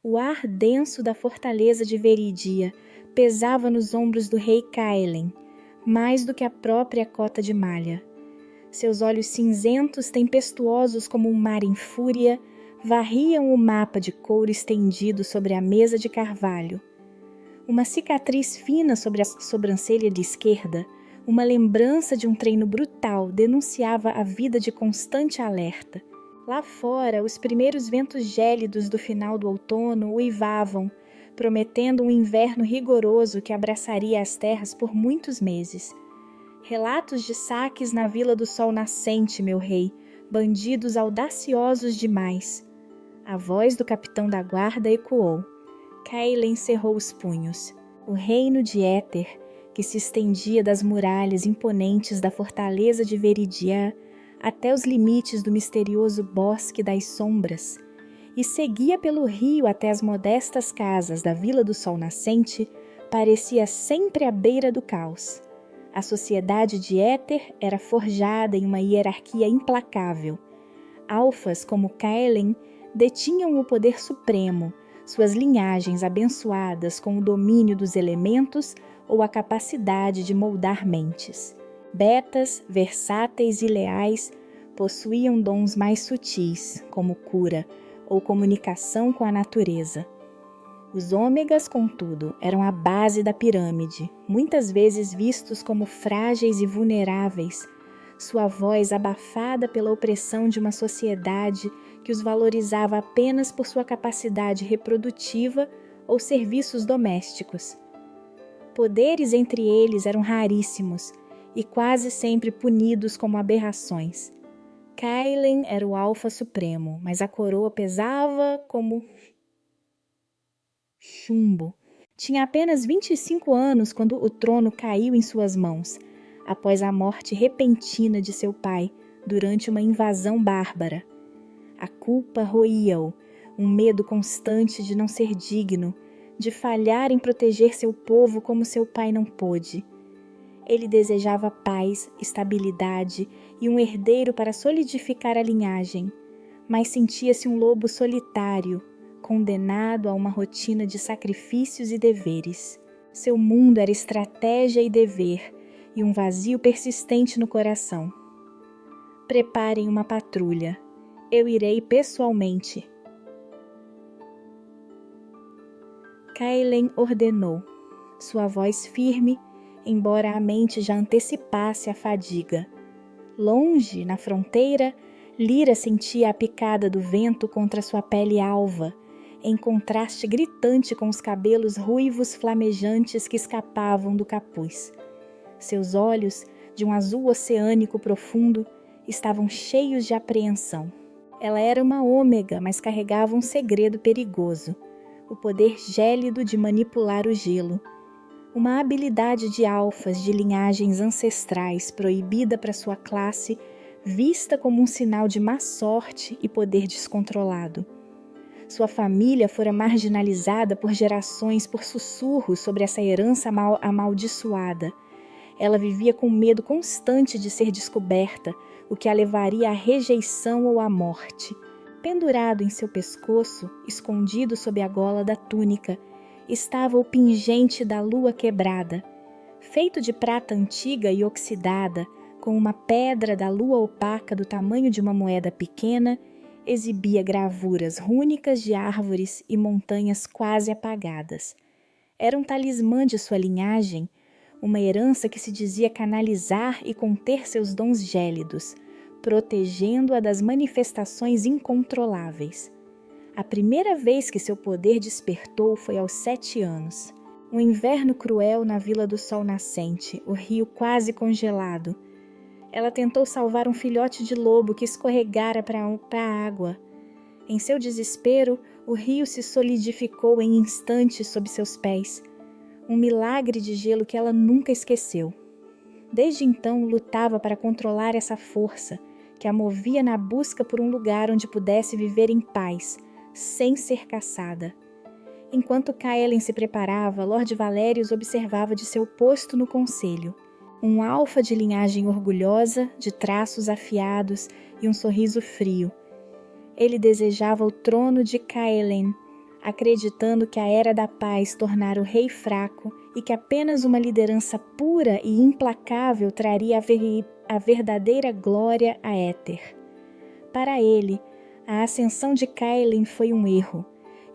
O ar denso da fortaleza de Veridia pesava nos ombros do rei Caelen, mais do que a própria cota de malha. Seus olhos cinzentos, tempestuosos como um mar em fúria, varriam o mapa de couro estendido sobre a mesa de carvalho. Uma cicatriz fina sobre a sobrancelha de esquerda, uma lembrança de um treino brutal, denunciava a vida de constante alerta. Lá fora, os primeiros ventos gélidos do final do outono uivavam, prometendo um inverno rigoroso que abraçaria as terras por muitos meses. Relatos de saques na Vila do Sol Nascente, meu rei, bandidos audaciosos demais. A voz do capitão da guarda ecoou. Caelen cerrou os punhos. O reino de Éter, que se estendia das muralhas imponentes da fortaleza de Veridia até os limites do misterioso bosque das sombras, e seguia pelo rio até as modestas casas da Vila do Sol Nascente, parecia sempre à beira do caos. A sociedade de Éter era forjada em uma hierarquia implacável. Alfas como Caelen detinham o poder supremo, suas linhagens abençoadas com o domínio dos elementos ou a capacidade de moldar mentes. Betas, versáteis e leais, possuíam dons mais sutis, como cura ou comunicação com a natureza. Os ômegas, contudo, eram a base da pirâmide, muitas vezes vistos como frágeis e vulneráveis, sua voz abafada pela opressão de uma sociedade que os valorizava apenas por sua capacidade reprodutiva ou serviços domésticos. Poderes entre eles eram raríssimos e quase sempre punidos como aberrações. Caelen era o alfa supremo, mas a coroa pesava como chumbo. Tinha apenas 25 anos quando o trono caiu em suas mãos, após a morte repentina de seu pai durante uma invasão bárbara. A culpa roía-o, um medo constante de não ser digno, de falhar em proteger seu povo como seu pai não pôde. Ele desejava paz, estabilidade e um herdeiro para solidificar a linhagem, mas sentia-se um lobo solitário, condenado a uma rotina de sacrifícios e deveres. Seu mundo era estratégia e dever, e um vazio persistente no coração. Preparem uma patrulha. Eu irei pessoalmente. Caelen ordenou, sua voz firme, embora a mente já antecipasse a fadiga. Longe, na fronteira, Lyra sentia a picada do vento contra sua pele alva, em contraste gritante com os cabelos ruivos flamejantes que escapavam do capuz. Seus olhos, de um azul oceânico profundo, estavam cheios de apreensão. Ela era uma ômega, mas carregava um segredo perigoso, o poder gélido de manipular o gelo. Uma habilidade de alfas de linhagens ancestrais proibida para sua classe, vista como um sinal de má sorte e poder descontrolado. Sua família fora marginalizada por gerações por sussurros sobre essa herança amaldiçoada. Ela vivia com medo constante de ser descoberta, o que a levaria à rejeição ou à morte. Pendurado em seu pescoço, escondido sob a gola da túnica, estava o pingente da lua quebrada. Feito de prata antiga e oxidada, com uma pedra da lua opaca do tamanho de uma moeda pequena, exibia gravuras rúnicas de árvores e montanhas quase apagadas. Era um talismã de sua linhagem, uma herança que se dizia canalizar e conter seus dons gélidos, protegendo-a das manifestações incontroláveis. A primeira vez que seu poder despertou foi aos 7 anos. Um inverno cruel na Vila do Sol Nascente, o rio quase congelado. Ela tentou salvar um filhote de lobo que escorregara para a água. Em seu desespero, o rio se solidificou em instantes sob seus pés. Um milagre de gelo que ela nunca esqueceu. Desde então, lutava para controlar essa força, que a movia na busca por um lugar onde pudesse viver em paz, sem ser caçada. Enquanto Caelen se preparava, Lord Valerius observava de seu posto no conselho. Um alfa de linhagem orgulhosa, de traços afiados e um sorriso frio. Ele desejava o trono de Caelen, acreditando que a Era da Paz tornara o rei fraco e que apenas uma liderança pura e implacável traria a verdadeira glória a Éter. Para ele, a ascensão de Caelin foi um erro,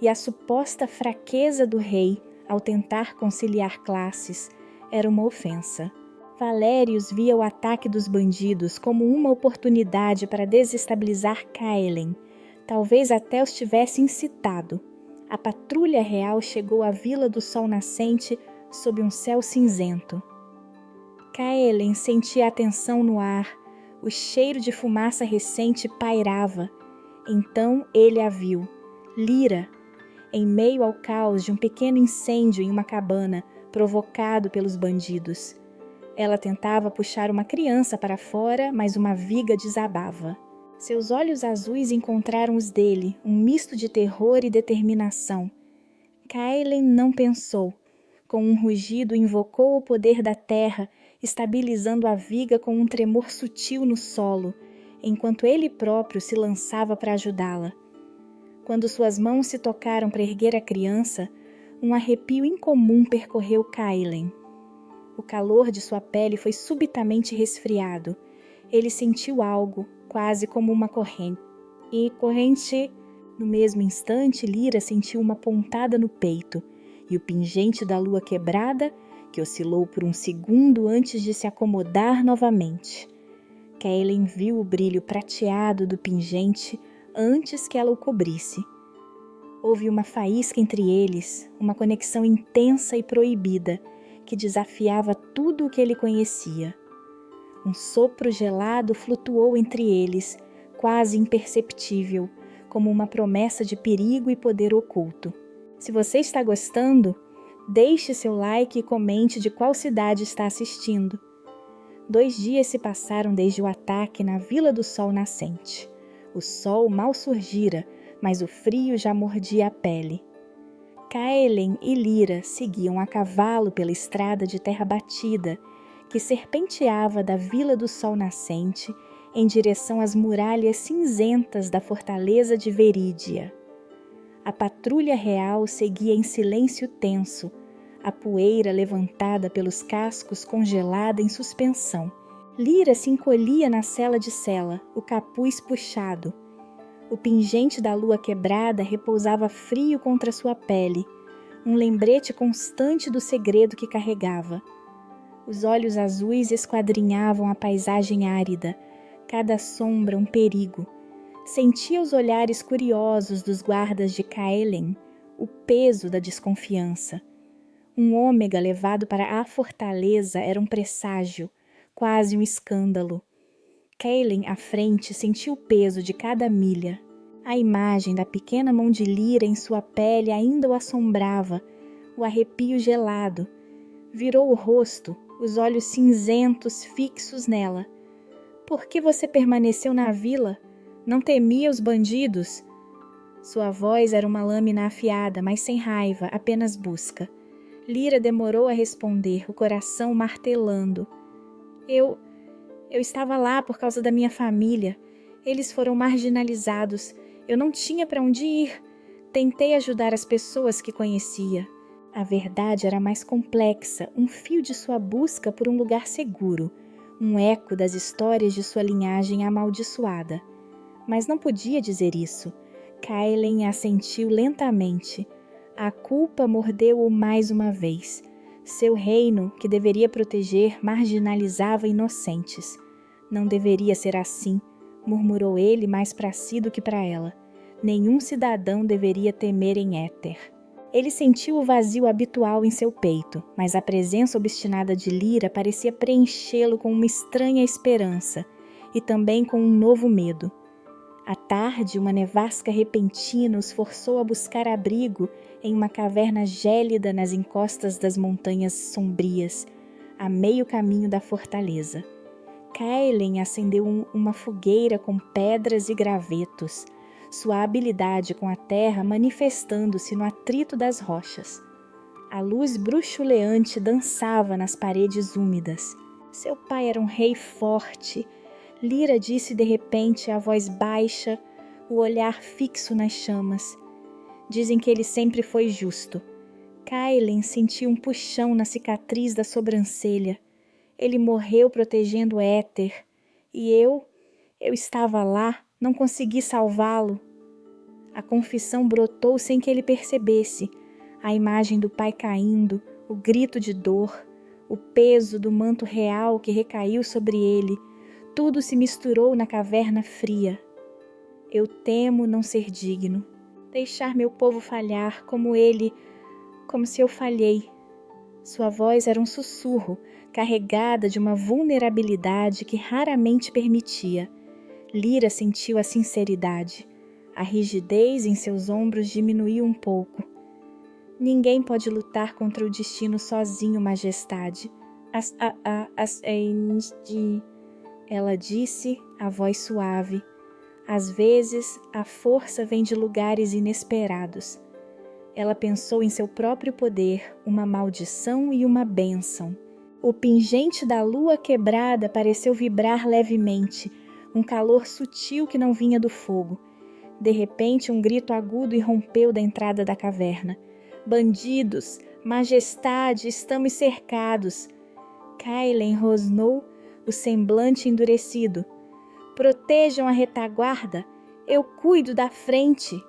e a suposta fraqueza do rei ao tentar conciliar classes era uma ofensa. Valérius via o ataque dos bandidos como uma oportunidade para desestabilizar Caelin, talvez até os tivesse incitado. A patrulha real chegou à Vila do Sol Nascente sob um céu cinzento. Caelin sentia a tensão no ar, o cheiro de fumaça recente pairava. Então ele a viu, Lyra, em meio ao caos de um pequeno incêndio em uma cabana provocado pelos bandidos. Ela tentava puxar uma criança para fora, mas uma viga desabava. Seus olhos azuis encontraram os dele, um misto de terror e determinação. Caelin não pensou. Com um rugido invocou o poder da terra, estabilizando a viga com um tremor sutil no solo, enquanto ele próprio se lançava para ajudá-la. Quando suas mãos se tocaram para erguer a criança, um arrepio incomum percorreu Caelin. O calor de sua pele foi subitamente resfriado. Ele sentiu algo, quase como uma corrente. No mesmo instante, Lyra sentiu uma pontada no peito, e o pingente da lua quebrada, que oscilou por um segundo antes de se acomodar novamente. Caelin viu o brilho prateado do pingente antes que ela o cobrisse. Houve uma faísca entre eles, uma conexão intensa e proibida, que desafiava tudo o que ele conhecia. Um sopro gelado flutuou entre eles, quase imperceptível, como uma promessa de perigo e poder oculto. Se você está gostando, deixe seu like e comente de qual cidade está assistindo. 2 dias se passaram desde o ataque na Vila do Sol Nascente. O sol mal surgira, mas o frio já mordia a pele. Caelin e Lyra seguiam a cavalo pela estrada de terra batida, que serpenteava da Vila do Sol Nascente em direção às muralhas cinzentas da fortaleza de Verídia. A patrulha real seguia em silêncio tenso, a poeira levantada pelos cascos congelada em suspensão. Lyra se encolhia na cela de cela, o capuz puxado. O pingente da lua quebrada repousava frio contra sua pele, um lembrete constante do segredo que carregava. Os olhos azuis esquadrinhavam a paisagem árida, cada sombra um perigo. Sentia os olhares curiosos dos guardas de Caelin, o peso da desconfiança. Um ômega levado para a fortaleza era um presságio, quase um escândalo. Caelin, à frente, sentiu o peso de cada milha. A imagem da pequena mão de Lyra em sua pele ainda o assombrava, o arrepio gelado. Virou o rosto, os olhos cinzentos fixos nela. Por que você permaneceu na vila? Não temia os bandidos? Sua voz era uma lâmina afiada, mas sem raiva, apenas busca. Lyra demorou a responder, o coração martelando. Eu estava lá por causa da minha família. Eles foram marginalizados. Eu não tinha para onde ir. Tentei ajudar as pessoas que conhecia. A verdade era mais complexa, um fio de sua busca por um lugar seguro, um eco das histórias de sua linhagem amaldiçoada. Mas não podia dizer isso. Caelin assentiu lentamente. A culpa mordeu-o mais uma vez. Seu reino, que deveria proteger, marginalizava inocentes. Não deveria ser assim, murmurou ele mais para si do que para ela. Nenhum cidadão deveria temer em Éter. Ele sentiu o vazio habitual em seu peito, mas a presença obstinada de Lyra parecia preenchê-lo com uma estranha esperança e também com um novo medo. À tarde, uma nevasca repentina os forçou a buscar abrigo em uma caverna gélida nas encostas das montanhas sombrias, a meio caminho da fortaleza. Caelin acendeu uma fogueira com pedras e gravetos, sua habilidade com a terra manifestando-se no atrito das rochas. A luz bruxuleante dançava nas paredes úmidas. Seu pai era um rei forte. Lyra disse de repente, a voz baixa, o olhar fixo nas chamas. Dizem que ele sempre foi justo. Kailen sentiu um puxão na cicatriz da sobrancelha. Ele morreu protegendo Éter. E eu estava lá, não consegui salvá-lo. A confissão brotou sem que ele percebesse. A imagem do pai caindo, o grito de dor, o peso do manto real que recaiu sobre ele, tudo se misturou na caverna fria. Eu temo não ser digno, deixar meu povo falhar como se eu falhei. Sua voz era um sussurro, carregada de uma vulnerabilidade que raramente permitia. Lyra sentiu a sinceridade. A rigidez em seus ombros diminuiu um pouco. Ninguém pode lutar contra o destino sozinho, majestade. Ela disse, a voz suave. Às vezes, a força vem de lugares inesperados. Ela pensou em seu próprio poder, uma maldição e uma bênção. O pingente da lua quebrada pareceu vibrar levemente, um calor sutil que não vinha do fogo. De repente, um grito agudo irrompeu da entrada da caverna. Bandidos! Majestade, estamos cercados! Kailen rosnou, o semblante endurecido. Protejam a retaguarda! Eu cuido da frente!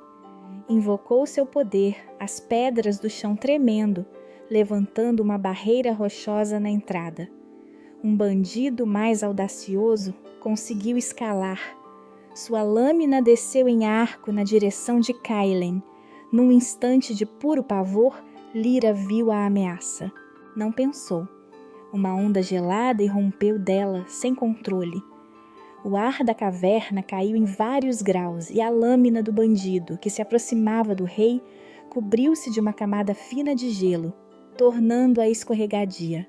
Invocou seu poder, as pedras do chão tremendo, levantando uma barreira rochosa na entrada. Um bandido mais audacioso conseguiu escalar. Sua lâmina desceu em arco na direção de Kailen. Num instante de puro pavor, Lyra viu a ameaça. Não pensou. Uma onda gelada irrompeu dela, sem controle. O ar da caverna caiu em vários graus e a lâmina do bandido, que se aproximava do rei, cobriu-se de uma camada fina de gelo, tornando-a escorregadia.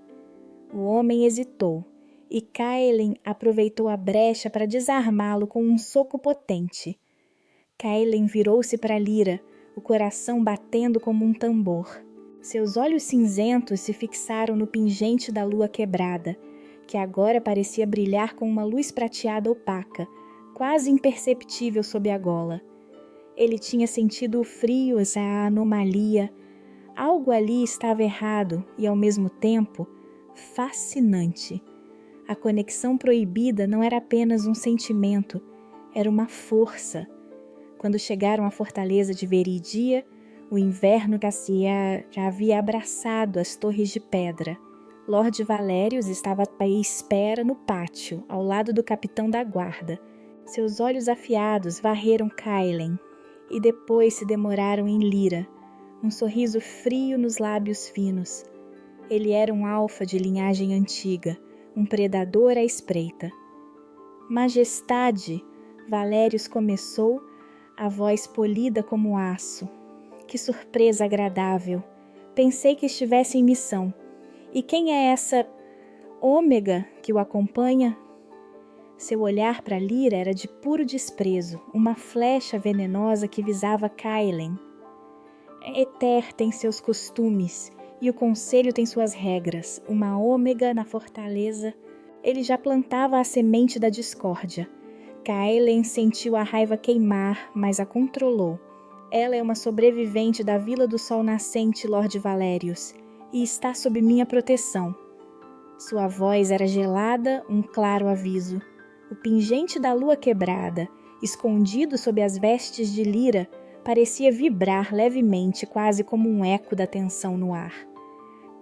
O homem hesitou, e Kailen aproveitou a brecha para desarmá-lo com um soco potente. Kailen virou-se para Lyra, o coração batendo como um tambor. Seus olhos cinzentos se fixaram no pingente da lua quebrada, que agora parecia brilhar com uma luz prateada opaca, quase imperceptível sob a gola. Ele tinha sentido o frio, a anomalia. Algo ali estava errado e, ao mesmo tempo, fascinante. A conexão proibida não era apenas um sentimento, era uma força. Quando chegaram à fortaleza de Veridia, o inverno já havia abraçado as torres de pedra. Lord Valérios estava à espera no pátio, ao lado do capitão da guarda. Seus olhos afiados varreram Kailen e depois se demoraram em Lyra, um sorriso frio nos lábios finos. Ele era um alfa de linhagem antiga, um predador à espreita. Majestade, Valérios começou, a voz polida como aço. Que surpresa agradável! Pensei que estivesse em missão. E quem é essa ômega que o acompanha? Seu olhar para Lyra era de puro desprezo, uma flecha venenosa que visava Kailen. Éter tem seus costumes e o conselho tem suas regras. Uma ômega na fortaleza. Ele já plantava a semente da discórdia. Kailen sentiu a raiva queimar, mas a controlou. Ela é uma sobrevivente da Vila do Sol Nascente, Lord Valérios, e está sob minha proteção. Sua voz era gelada, um claro aviso. O pingente da lua quebrada, escondido sob as vestes de Lyra, parecia vibrar levemente, quase como um eco da tensão no ar.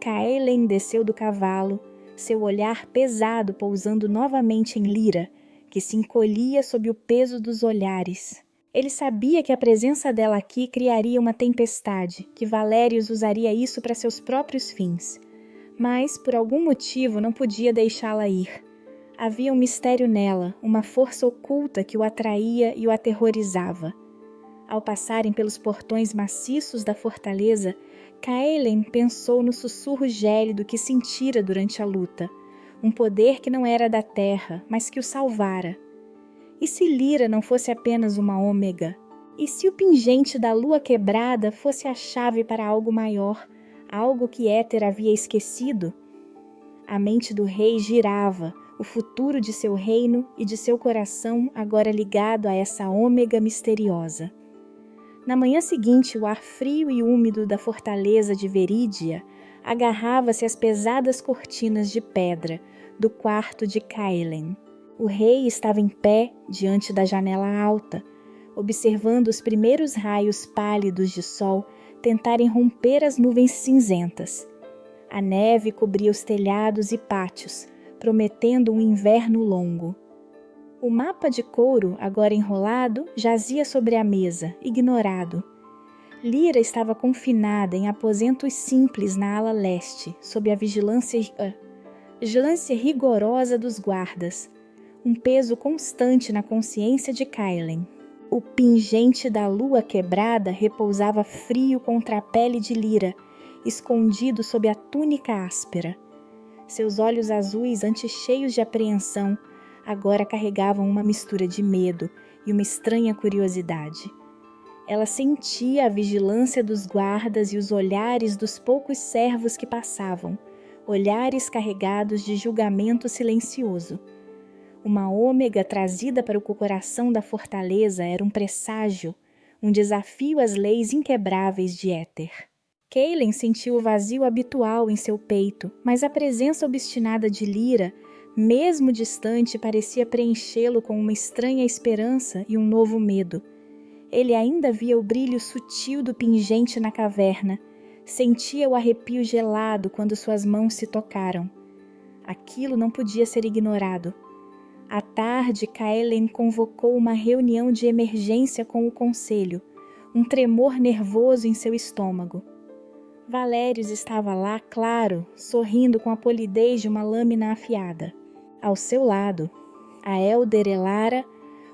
Kailen desceu do cavalo, seu olhar pesado pousando novamente em Lyra, que se encolhia sob o peso dos olhares. Ele sabia que a presença dela aqui criaria uma tempestade, que Valérios usaria isso para seus próprios fins. Mas, por algum motivo, não podia deixá-la ir. Havia um mistério nela, uma força oculta que o atraía e o aterrorizava. Ao passarem pelos portões maciços da fortaleza, Kailen pensou no sussurro gélido que sentira durante a luta, um poder que não era da terra, mas que o salvara. E se Lyra não fosse apenas uma ômega? E se o pingente da lua quebrada fosse a chave para algo maior, algo que Éter havia esquecido? A mente do rei girava, o futuro de seu reino e de seu coração agora ligado a essa ômega misteriosa. Na manhã seguinte, o ar frio e úmido da fortaleza de Verídia agarrava-se às pesadas cortinas de pedra do quarto de Caelen. O rei estava em pé diante da janela alta, observando os primeiros raios pálidos de sol tentarem romper as nuvens cinzentas. A neve cobria os telhados e pátios, prometendo um inverno longo. O mapa de couro, agora enrolado, jazia sobre a mesa, ignorado. Lyra estava confinada em aposentos simples na ala leste, sob a vigilância rigorosa dos guardas, um peso constante na consciência de Caelen. O pingente da lua quebrada repousava frio contra a pele de Lyra, escondido sob a túnica áspera. Seus olhos azuis, antes cheios de apreensão, agora carregavam uma mistura de medo e uma estranha curiosidade. Ela sentia a vigilância dos guardas e os olhares dos poucos servos que passavam, olhares carregados de julgamento silencioso. Uma ômega trazida para o coração da fortaleza era um presságio, um desafio às leis inquebráveis de Éter. Caelen sentiu o vazio habitual em seu peito, mas a presença obstinada de Lyra, mesmo distante, parecia preenchê-lo com uma estranha esperança e um novo medo. Ele ainda via o brilho sutil do pingente na caverna, sentia o arrepio gelado quando suas mãos se tocaram. Aquilo não podia ser ignorado. À tarde, Caelen convocou uma reunião de emergência com o conselho, um tremor nervoso em seu estômago. Valérios estava lá, claro, sorrindo com a polidez de uma lâmina afiada. Ao seu lado, a Elder Elara,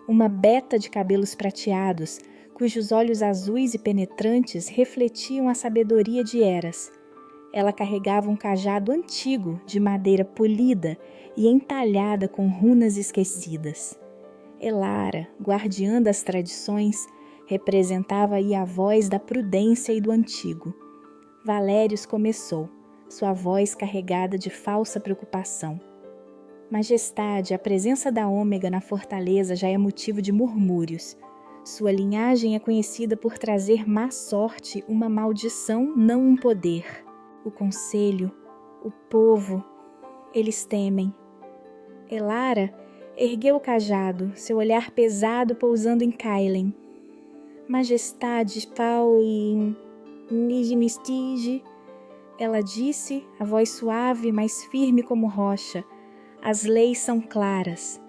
uma beta de cabelos prateados, cujos olhos azuis e penetrantes refletiam a sabedoria de Eras. Ela carregava um cajado antigo, de madeira polida e entalhada com runas esquecidas. Elara, guardiã das tradições, representava aí a voz da prudência e do antigo. Valérios começou, sua voz carregada de falsa preocupação. Majestade, a presença da Ômega na fortaleza já é motivo de murmúrios. Sua linhagem é conhecida por trazer má sorte, uma maldição, não um poder. O conselho, o povo, eles temem. Elara ergueu o cajado, seu olhar pesado pousando em Caelen. Majestade, Fal e Nijmistige, ela disse, a voz suave, mas firme como rocha. As leis são claras.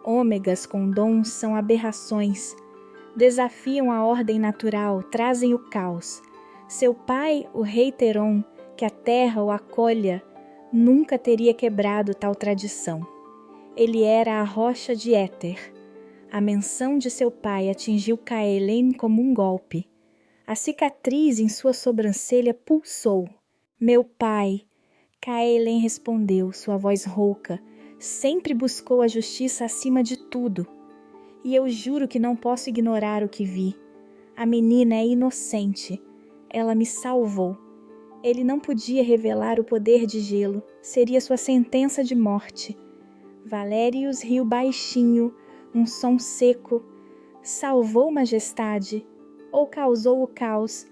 Ômegas com dons são aberrações. Desafiam a ordem natural, trazem o caos. Seu pai, o rei Teron, que a terra o acolha, nunca teria quebrado tal tradição. Ele era a rocha de Éter. A menção de seu pai atingiu Caelen como um golpe. A cicatriz em sua sobrancelha pulsou. Meu pai, Caelen respondeu, sua voz rouca, sempre buscou a justiça acima de tudo. E eu juro que não posso ignorar o que vi. A menina é inocente. Ela me salvou. Ele não podia revelar o poder de gelo. Seria sua sentença de morte. Valérios riu baixinho, um som seco. Salvou, majestade? Ou causou o caos?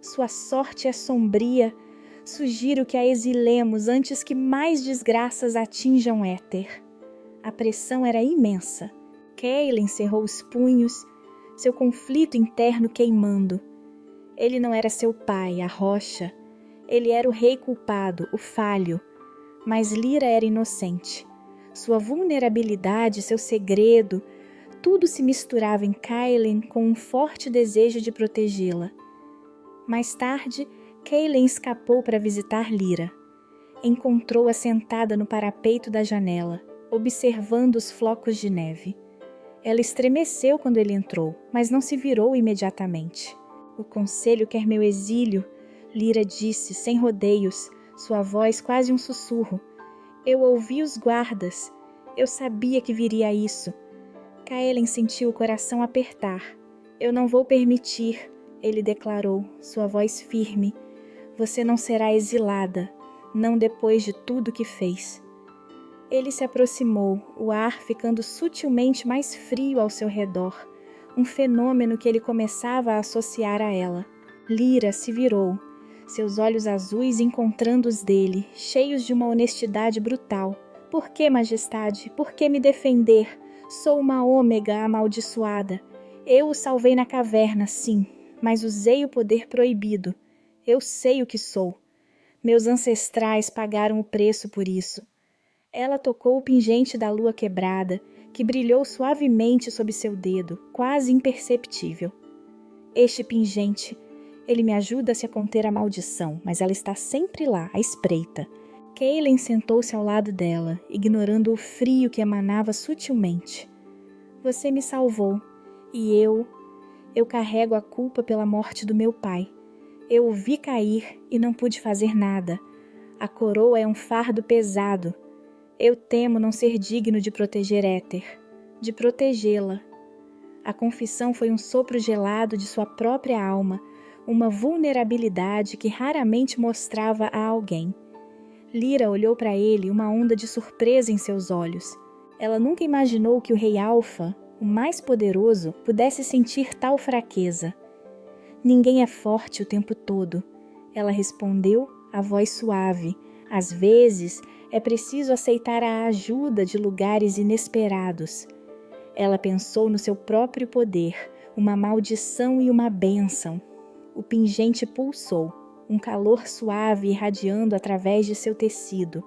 Sua sorte é sombria. Sugiro que a exilemos antes que mais desgraças atinjam Éter. A pressão era imensa. Caelen cerrou os punhos, seu conflito interno queimando. Ele não era seu pai, a rocha. Ele era o rei culpado, o falho. Mas Lyra era inocente. Sua vulnerabilidade, seu segredo, tudo se misturava em Caelen com um forte desejo de protegê-la. Mais tarde, Caelen escapou para visitar Lyra. Encontrou-a sentada no parapeito da janela, observando os flocos de neve. Ela estremeceu quando ele entrou, mas não se virou imediatamente. O conselho quer meu exílio, Lyra disse, sem rodeios, sua voz quase um sussurro. Eu ouvi os guardas. Eu sabia que viria isso. Caelen sentiu o coração apertar. Eu não vou permitir, ele declarou, sua voz firme. Você não será exilada, não depois de tudo que fez. Ele se aproximou, o ar ficando sutilmente mais frio ao seu redor. um fenômeno que ele começava a associar a ela. Lyra se virou, seus olhos azuis encontrando os dele, cheios de uma honestidade brutal. Por que, majestade? Por que me defender? Sou uma ômega amaldiçoada. Eu o salvei na caverna, sim, mas usei o poder proibido. Eu sei o que sou. Meus ancestrais pagaram o preço por isso. Ela tocou o pingente da lua quebrada, que brilhou suavemente sob seu dedo, quase imperceptível. Este pingente, ele me ajuda a se conter a maldição, mas ela está sempre lá, à espreita. Kaelin sentou-se ao lado dela, ignorando o frio que emanava sutilmente. Você me salvou, e eu carrego a culpa pela morte do meu pai. Eu o vi cair e não pude fazer nada. A coroa é um fardo pesado. Eu temo não ser digno de proteger Éter, de protegê-la. A confissão foi um sopro gelado de sua própria alma, uma vulnerabilidade que raramente mostrava a alguém. Lyra olhou para ele, uma onda de surpresa em seus olhos. Ela nunca imaginou que o Rei Alfa, o mais poderoso, pudesse sentir tal fraqueza. Ninguém é forte o tempo todo, ela respondeu, a voz suave. Às vezes, é preciso aceitar a ajuda de lugares inesperados. Ela pensou no seu próprio poder, uma maldição e uma bênção. O pingente pulsou, um calor suave irradiando através de seu tecido.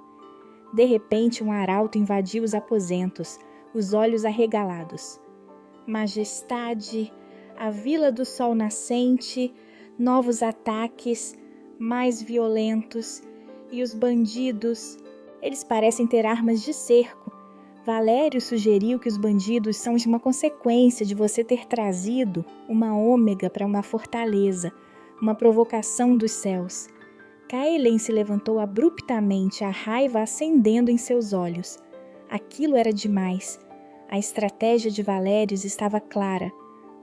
De repente, um arauto invadiu os aposentos, os olhos arregalados. Majestade, a Vila do Sol Nascente, novos ataques, mais violentos, e os bandidos, eles parecem ter armas de cerco. Valério sugeriu que os bandidos são uma consequência de você ter trazido uma ômega para uma fortaleza, uma provocação dos céus. Kaelin se levantou abruptamente, a raiva acendendo em seus olhos. Aquilo era demais. A estratégia de Valérios estava clara.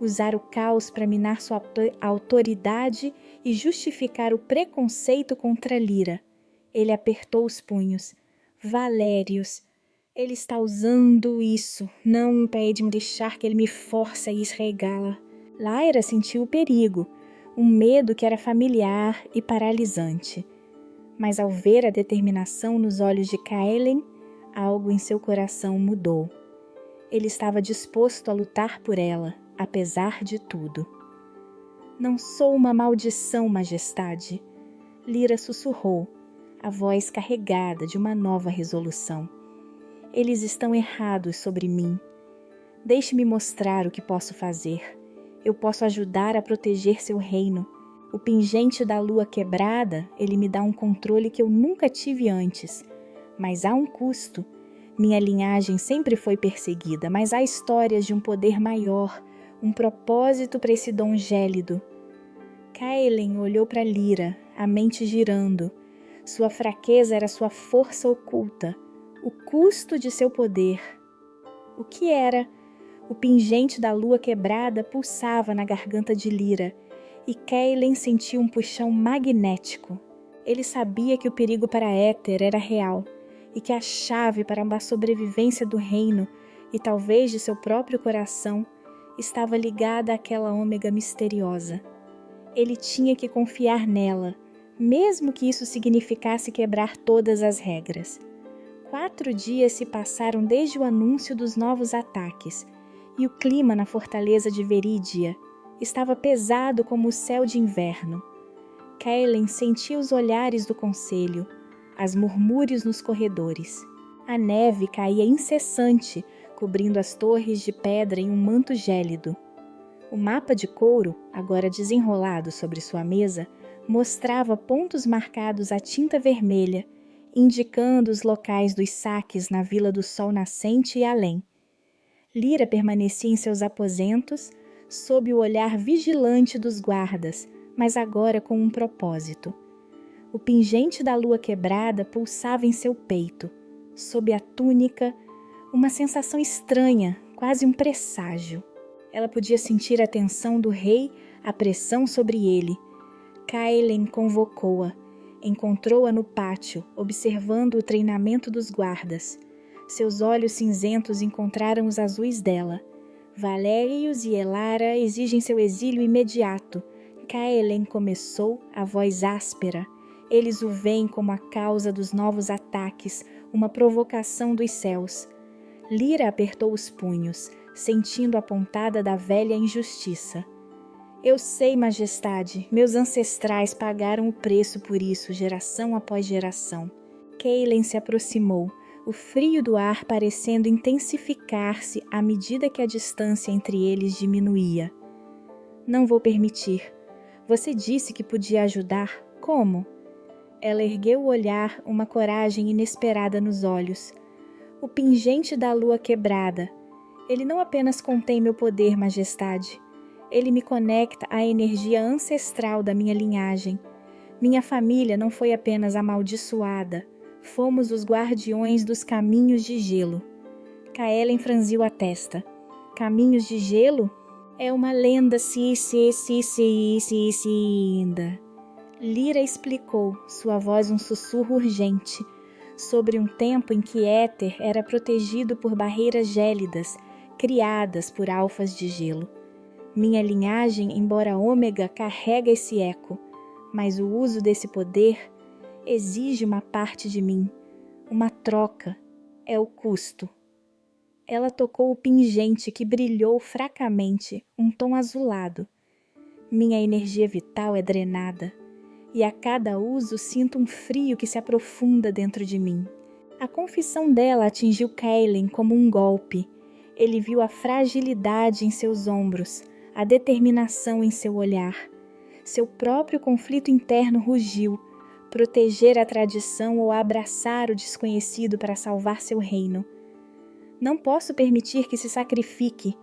Usar o caos para minar sua autoridade e justificar o preconceito contra Lyra. Ele apertou os punhos. Valérios, ele está usando isso. Não impede-me deixar que ele me force a esregá-la. Lyra sentiu o perigo, um medo que era familiar e paralisante. Mas ao ver a determinação nos olhos de Kaelin, algo em seu coração mudou. Ele estava disposto a lutar por ela, apesar de tudo. Não sou uma maldição, majestade. Lyra sussurrou, a voz carregada de uma nova resolução. Eles estão errados sobre mim. Deixe-me mostrar o que posso fazer. Eu posso ajudar a proteger seu reino. O pingente da lua quebrada, ele me dá um controle que eu nunca tive antes. Mas há um custo. Minha linhagem sempre foi perseguida, mas há histórias de um poder maior, um propósito para esse dom gélido. Kaelin olhou para Lyra, a mente girando. Sua fraqueza era sua força oculta, o custo de seu poder. O que era? O pingente da lua quebrada pulsava na garganta de Lyra, e Kaelin sentiu um puxão magnético. Ele sabia que o perigo para Éter era real, e que a chave para a sobrevivência do reino, e talvez de seu próprio coração, estava ligada àquela ômega misteriosa. Ele tinha que confiar nela, mesmo que isso significasse quebrar todas as regras. 4 dias se passaram desde o anúncio dos novos ataques, e o clima na fortaleza de Verídia estava pesado como o céu de inverno. Kaelin sentia os olhares do conselho, as murmúrios nos corredores. A neve caía incessante, cobrindo as torres de pedra em um manto gélido. O mapa de couro, agora desenrolado sobre sua mesa, mostrava pontos marcados a tinta vermelha, indicando os locais dos saques na Vila do Sol Nascente e além. Lyra permanecia em seus aposentos, sob o olhar vigilante dos guardas, mas agora com um propósito. O pingente da lua quebrada pulsava em seu peito. Sob a túnica, uma sensação estranha, quase um presságio. Ela podia sentir a tensão do rei, a pressão sobre ele. Kaelin convocou-a. Encontrou-a no pátio, observando o treinamento dos guardas. Seus olhos cinzentos encontraram os azuis dela. Valérios e Elara exigem seu exílio imediato. Kaelen começou, a voz áspera. Eles o veem como a causa dos novos ataques, uma provocação dos céus. Lyra apertou os punhos, sentindo a pontada da velha injustiça. Eu sei, majestade, meus ancestrais pagaram o preço por isso, geração após geração. Kaelen se aproximou, o frio do ar parecendo intensificar-se à medida que a distância entre eles diminuía. Não vou permitir. Você disse que podia ajudar. Como? Ela ergueu o olhar, uma coragem inesperada nos olhos. O pingente da lua quebrada. Ele não apenas contém meu poder, majestade. Ele me conecta à energia ancestral da minha linhagem. Minha família não foi apenas amaldiçoada. Fomos os guardiões dos caminhos de gelo. Kaelen franziu a testa. Caminhos de gelo? É uma lenda ainda. Lyra explicou, sua voz um sussurro urgente, sobre um tempo em que Éter era protegido por barreiras gélidas, criadas por alfas de gelo. Minha linhagem, embora ômega, carrega esse eco, mas o uso desse poder exige uma parte de mim, uma troca, é o custo. Ela tocou o pingente que brilhou fracamente, um tom azulado. Minha energia vital é drenada, e a cada uso sinto um frio que se aprofunda dentro de mim. A confissão dela atingiu Kaelen como um golpe. Ele viu a fragilidade em seus ombros, a determinação em seu olhar. Seu próprio conflito interno rugiu, proteger a tradição ou abraçar o desconhecido para salvar seu reino. Não posso permitir que se sacrifique,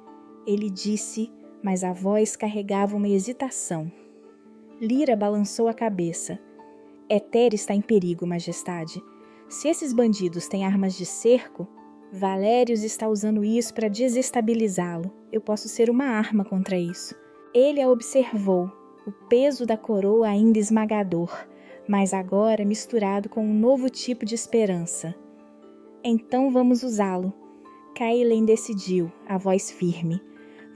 ele disse, mas a voz carregava uma hesitação. Lyra balançou a cabeça. Éter está em perigo, majestade. Se esses bandidos têm armas de cerco, Valérios está usando isso para desestabilizá-lo. Eu posso ser uma arma contra isso. Ele a observou, o peso da coroa ainda esmagador, mas agora misturado com um novo tipo de esperança. Então vamos usá-lo. Kaelen decidiu, a voz firme.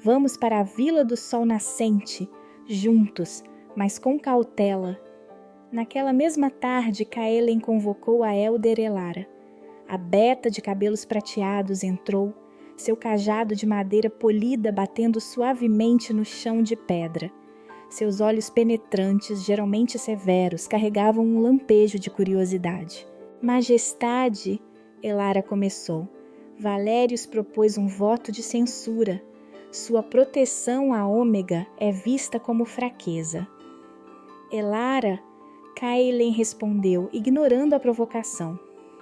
Vamos para a Vila do Sol Nascente, juntos, mas com cautela. Naquela mesma tarde, Kaelen convocou a Elder Elara. A beta de cabelos prateados entrou, seu cajado de madeira polida batendo suavemente no chão de pedra. Seus olhos penetrantes, geralmente severos, carregavam um lampejo de curiosidade. Majestade, Elara começou. Valérios propôs um voto de censura. Sua proteção a Ômega é vista como fraqueza. Elara, Kaelen respondeu, ignorando a provocação.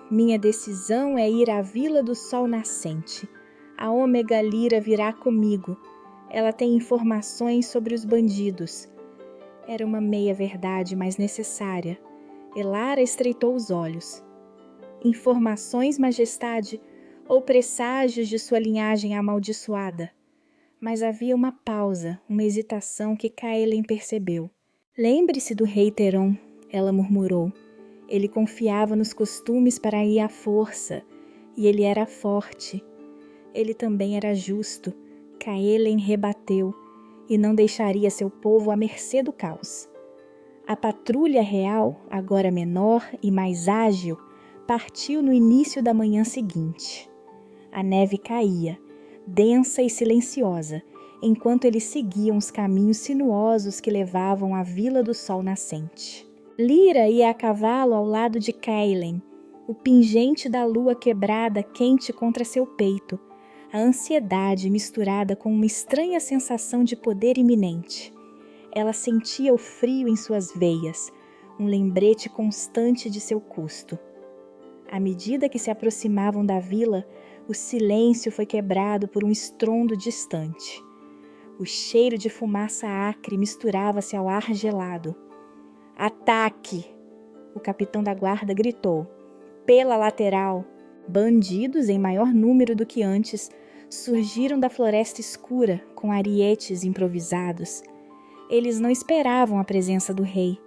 Minha decisão é ir à Vila do Sol Nascente. A Ômega Lyra virá comigo. Ela tem informações sobre os bandidos. Era uma meia-verdade, mas necessária. Elara estreitou os olhos. Informações, majestade, ou presságios de sua linhagem amaldiçoada? Mas havia uma pausa, uma hesitação que Kaelen percebeu. Lembre-se do rei Teron, ela murmurou. Ele confiava nos costumes para ir à força, e ele era forte. Ele também era justo. Kaelen rebateu, e não deixaria seu povo à mercê do caos. A patrulha real, agora menor e mais ágil, partiu no início da manhã seguinte. A neve caía, densa e silenciosa, enquanto eles seguiam os caminhos sinuosos que levavam à Vila do Sol Nascente. Lyra ia a cavalo ao lado de Kaelen, o pingente da lua quebrada quente contra seu peito, a ansiedade misturada com uma estranha sensação de poder iminente. Ela sentia o frio em suas veias, um lembrete constante de seu custo. À medida que se aproximavam da vila, o silêncio foi quebrado por um estrondo distante. O cheiro de fumaça acre misturava-se ao ar gelado. Ataque! O capitão da guarda gritou. Pela lateral, bandidos em maior número do que antes surgiram da floresta escura com arietes improvisados. Eles não esperavam a presença do rei.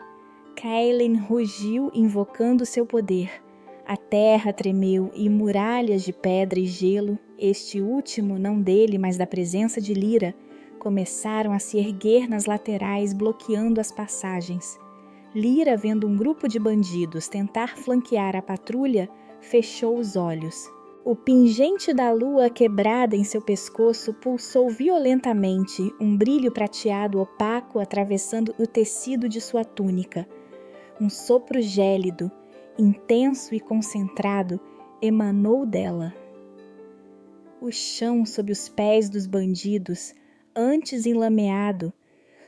Kaelen rugiu invocando seu poder. A terra tremeu e muralhas de pedra e gelo, este último não dele, mas da presença de Lyra, começaram a se erguer nas laterais, bloqueando as passagens. Lyra, vendo um grupo de bandidos tentar flanquear a patrulha, fechou os olhos. O pingente da lua quebrada em seu pescoço pulsou violentamente, um brilho prateado opaco atravessando o tecido de sua túnica. Um sopro gélido, intenso e concentrado, emanou dela. O chão sob os pés dos bandidos, antes enlameado,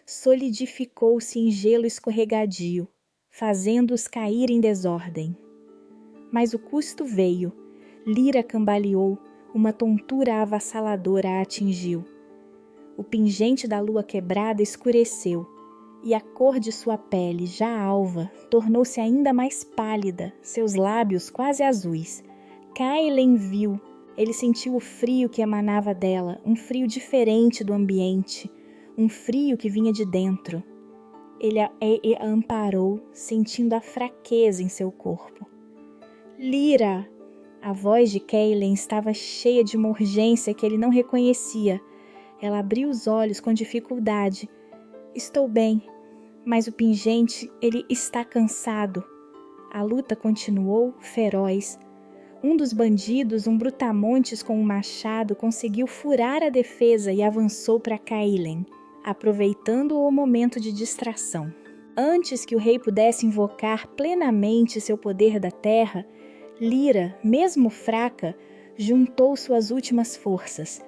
solidificou-se em gelo escorregadio, fazendo-os cair em desordem. Mas o custo veio. Lyra cambaleou, uma tontura avassaladora a atingiu. O pingente da lua quebrada escureceu, e a cor de sua pele, já alva, tornou-se ainda mais pálida, seus lábios quase azuis. Kaelen viu. Ele sentiu o frio que emanava dela, um frio diferente do ambiente, um frio que vinha de dentro. Ele a amparou, sentindo a fraqueza em seu corpo. Lyra! A voz de Kaelen estava cheia de uma urgência que ele não reconhecia. Ela abriu os olhos com dificuldade. Estou bem, mas o pingente, ele está cansado. A luta continuou feroz. Um dos bandidos, um brutamontes com um machado, conseguiu furar a defesa e avançou para Kaelen, aproveitando o momento de distração. Antes que o rei pudesse invocar plenamente seu poder da terra, Lyra, mesmo fraca, juntou suas últimas forças.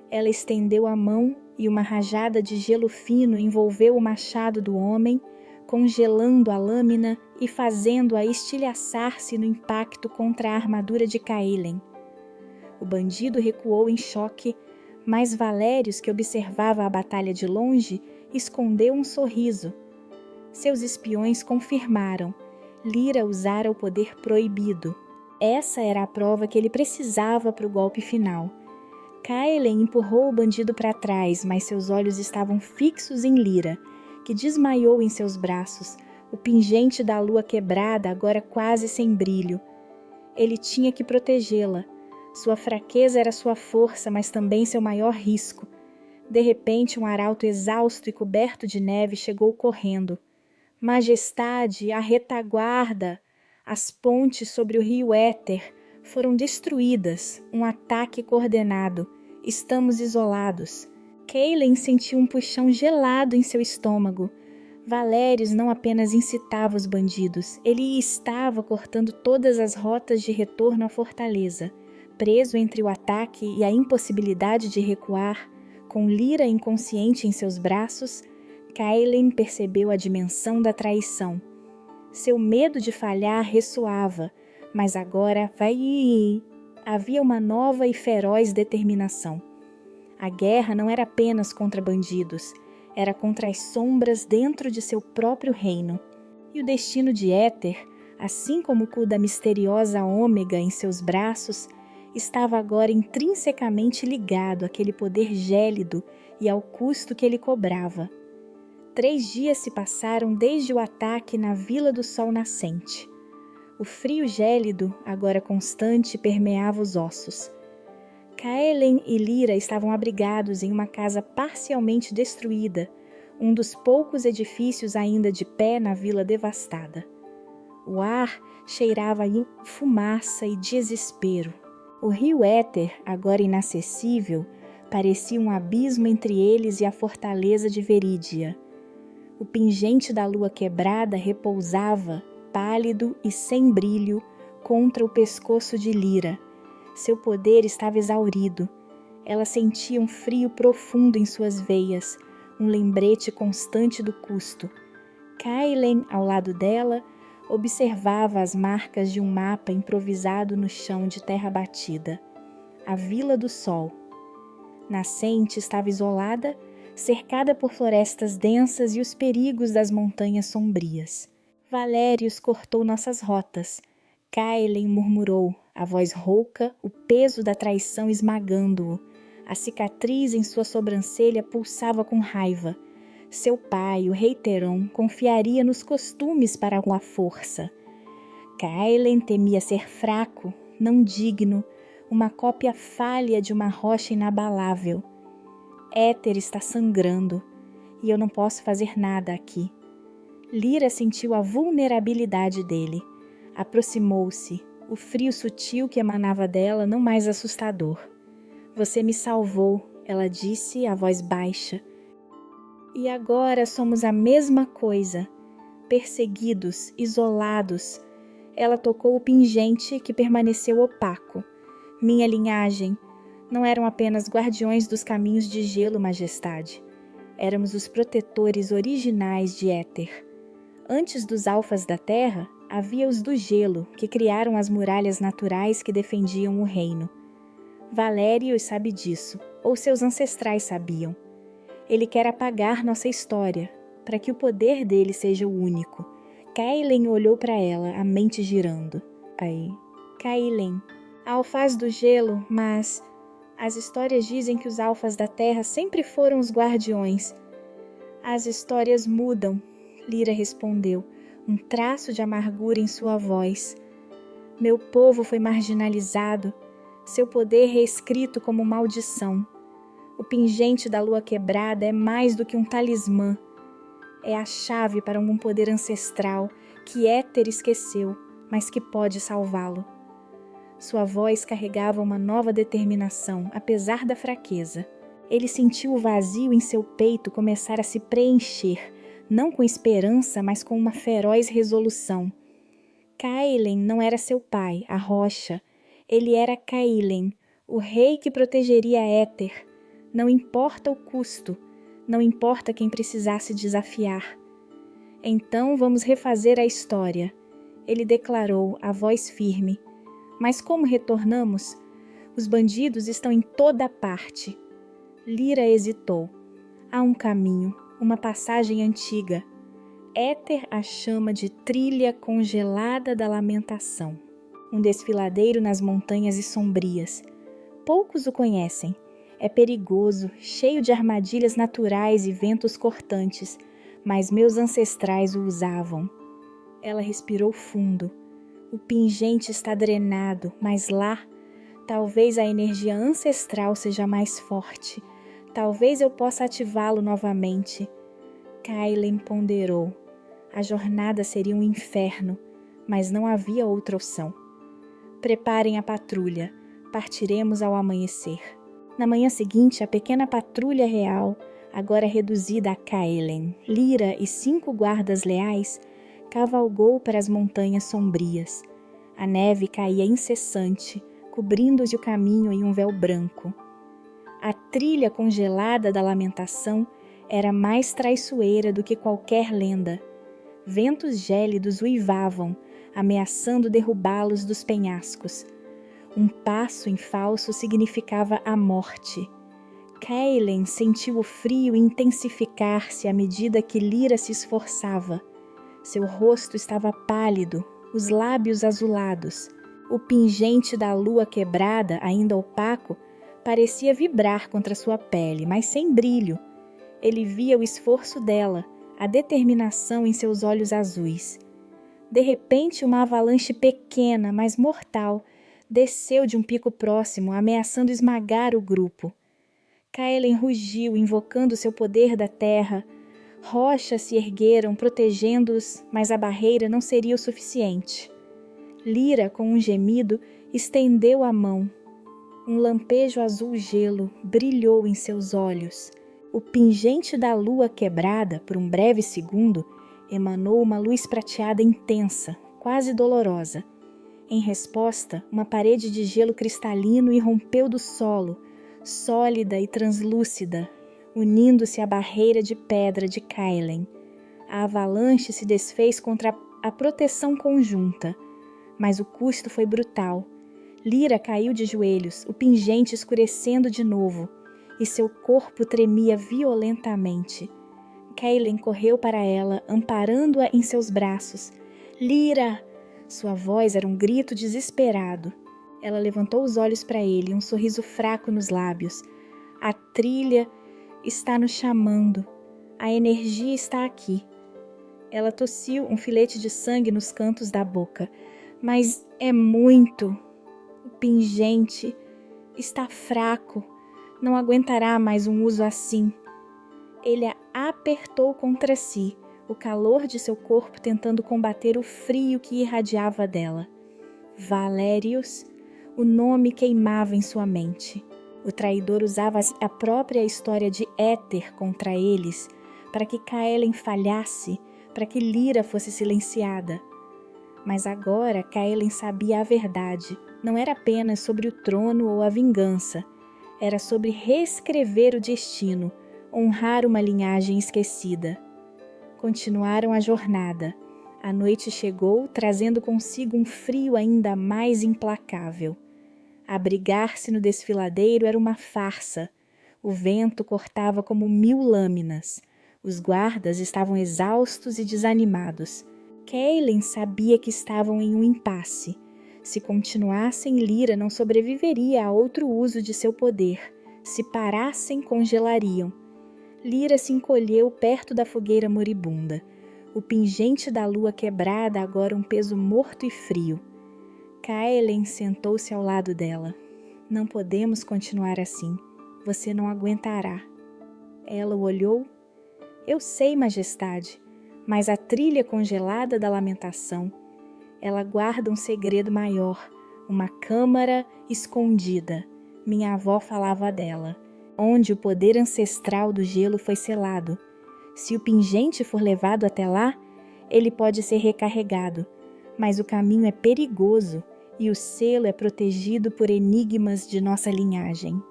Ela estendeu a mão e uma rajada de gelo fino envolveu o machado do homem, congelando a lâmina e fazendo-a estilhaçar-se no impacto contra a armadura de Kaelen. O bandido recuou em choque, mas Valérios, que observava a batalha de longe, escondeu um sorriso. Seus espiões confirmaram. Lyra usara o poder proibido. Essa era a prova que ele precisava para o golpe final. Kaelen empurrou o bandido para trás, mas seus olhos estavam fixos em Lyra, que desmaiou em seus braços, o pingente da lua quebrada, agora quase sem brilho. Ele tinha que protegê-la. Sua fraqueza era sua força, mas também seu maior risco. De repente, um arauto exausto e coberto de neve chegou correndo. Majestade, a retaguarda! As pontes sobre o rio Éter foram destruídas, um ataque coordenado. Estamos isolados. Kaelen sentiu um puxão gelado em seu estômago. Valérios não apenas incitava os bandidos, ele estava cortando todas as rotas de retorno à fortaleza. Preso entre o ataque e a impossibilidade de recuar, com Lyra inconsciente em seus braços, Kaelen percebeu a dimensão da traição. Seu medo de falhar ressoava, mas agora havia uma nova e feroz determinação. A guerra não era apenas contra bandidos, era contra as sombras dentro de seu próprio reino. E o destino de Éter, assim como o da misteriosa Ômega em seus braços, estava agora intrinsecamente ligado àquele poder gélido e ao custo que ele cobrava. 3 dias se passaram desde o ataque na Vila do Sol Nascente. O frio gélido, agora constante, permeava os ossos. Kaelen e Lyra estavam abrigados em uma casa parcialmente destruída, um dos poucos edifícios ainda de pé na vila devastada. O ar cheirava a fumaça e desespero. O rio Éter, agora inacessível, parecia um abismo entre eles e a fortaleza de Verídia. O pingente da lua quebrada repousava, pálido e sem brilho, contra o pescoço de Lyra. Seu poder estava exaurido. Ela sentia um frio profundo em suas veias, um lembrete constante do custo. Kaelen, ao lado dela, observava as marcas de um mapa improvisado no chão de terra batida. A Vila do Sol. Nascente estava isolada, cercada por florestas densas e os perigos das montanhas sombrias. Valérios cortou nossas rotas. Kaelen murmurou, a voz rouca, o peso da traição esmagando-o. A cicatriz em sua sobrancelha pulsava com raiva. Seu pai, o rei Teron, confiaria nos costumes para com a força. Kaelen temia ser fraco, não digno, uma cópia falha de uma rocha inabalável. Éter está sangrando, e eu não posso fazer nada aqui. Lyra sentiu a vulnerabilidade dele. Aproximou-se, o frio sutil que emanava dela não mais assustador. Você me salvou, ela disse, a voz baixa. E agora somos a mesma coisa, perseguidos, isolados. Ela tocou o pingente que permaneceu opaco. Minha linhagem. Não eram apenas guardiões dos caminhos de gelo, majestade. Éramos os protetores originais de Éter. Antes dos alfas da terra, havia os do gelo, que criaram as muralhas naturais que defendiam o reino. Valérios sabe disso, ou seus ancestrais sabiam. Ele quer apagar nossa história, para que o poder dele seja o único. Kaelen olhou para ela, a mente girando. Kaelen, alfaz do gelo, mas as histórias dizem que os alfas da terra sempre foram os guardiões. As histórias mudam, Lyra respondeu, um traço de amargura em sua voz. Meu povo foi marginalizado, seu poder reescrito como maldição. O pingente da lua quebrada é mais do que um talismã. É a chave para algum poder ancestral que Éter esqueceu, mas que pode salvá-lo. Sua voz carregava uma nova determinação, apesar da fraqueza. Ele sentiu o vazio em seu peito começar a se preencher, não com esperança, mas com uma feroz resolução. Kaelen não era seu pai, a rocha. Ele era Kaelen, o rei que protegeria Éter. Não importa o custo, não importa quem precisasse desafiar. Então vamos refazer a história, ele declarou, a voz firme. Mas como retornamos? Os bandidos estão em toda parte. Lyra hesitou. Há um caminho, uma passagem antiga. Éter a chama de trilha congelada da lamentação. Um desfiladeiro nas montanhas e sombrias. Poucos o conhecem. É perigoso, cheio de armadilhas naturais e ventos cortantes, mas meus ancestrais o usavam. Ela respirou fundo. O pingente está drenado, mas lá, talvez a energia ancestral seja mais forte. Talvez eu possa ativá-lo novamente. Kaelen ponderou. A jornada seria um inferno, mas não havia outra opção. Preparem a patrulha. Partiremos ao amanhecer. Na manhã seguinte, a pequena patrulha real, agora reduzida a Kaelen, Lyra e 5 guardas leais, cavalgou para as montanhas sombrias. A neve caía incessante, cobrindo-lhe o caminho em um véu branco. A trilha congelada da lamentação era mais traiçoeira do que qualquer lenda. Ventos gélidos uivavam, ameaçando derrubá-los dos penhascos. Um passo em falso significava a morte. Kaelen sentiu o frio intensificar-se à medida que Lyra se esforçava. Seu rosto estava pálido, os lábios azulados. O pingente da lua quebrada, ainda opaco, parecia vibrar contra sua pele, mas sem brilho. Ele via o esforço dela, a determinação em seus olhos azuis. De repente, uma avalanche pequena, mas mortal, desceu de um pico próximo, ameaçando esmagar o grupo. Kaelen rugiu, invocando seu poder da terra. Rochas se ergueram, protegendo-os, mas a barreira não seria o suficiente. Lyra, com um gemido, estendeu a mão. Um lampejo azul-gelo brilhou em seus olhos. O pingente da lua quebrada, por um breve segundo, emanou uma luz prateada intensa, quase dolorosa. Em resposta, uma parede de gelo cristalino irrompeu do solo, sólida e translúcida, unindo-se à barreira de pedra de Kaelen. A avalanche se desfez contra a proteção conjunta, mas o custo foi brutal. Lyra caiu de joelhos, o pingente escurecendo de novo, e seu corpo tremia violentamente. Kaelen correu para ela, amparando-a em seus braços. Lyra! Sua voz era um grito desesperado. Ela levantou os olhos para ele, um sorriso fraco nos lábios. A trilha está nos chamando. A energia está aqui. Ela tossiu um filete de sangue nos cantos da boca. Mas é muito. O pingente está fraco. Não aguentará mais um uso assim. Ele a apertou contra si, o calor de seu corpo tentando combater o frio que irradiava dela. Valérios, o nome queimava em sua mente. O traidor usava a própria história de Éter contra eles, para que Caelen falhasse, para que Lyra fosse silenciada. Mas agora Caelen sabia a verdade. Não era apenas sobre o trono ou a vingança. Era sobre reescrever o destino, honrar uma linhagem esquecida. Continuaram a jornada. A noite chegou, trazendo consigo um frio ainda mais implacável. Abrigar-se no desfiladeiro era uma farsa. O vento cortava como 1000 lâminas. Os guardas estavam exaustos e desanimados. Caelen sabia que estavam em um impasse. Se continuassem, Lyra não sobreviveria a outro uso de seu poder. Se parassem, congelariam. Lyra se encolheu perto da fogueira moribunda. O pingente da lua quebrada agora um peso morto e frio. Caelen sentou-se ao lado dela. Não podemos continuar assim. Você não aguentará. Ela o olhou. Eu sei, majestade, mas a trilha congelada da lamentação. Ela guarda um segredo maior, uma câmara escondida. Minha avó falava dela, onde o poder ancestral do gelo foi selado. Se o pingente for levado até lá, ele pode ser recarregado, mas o caminho é perigoso e o selo é protegido por enigmas de nossa linhagem.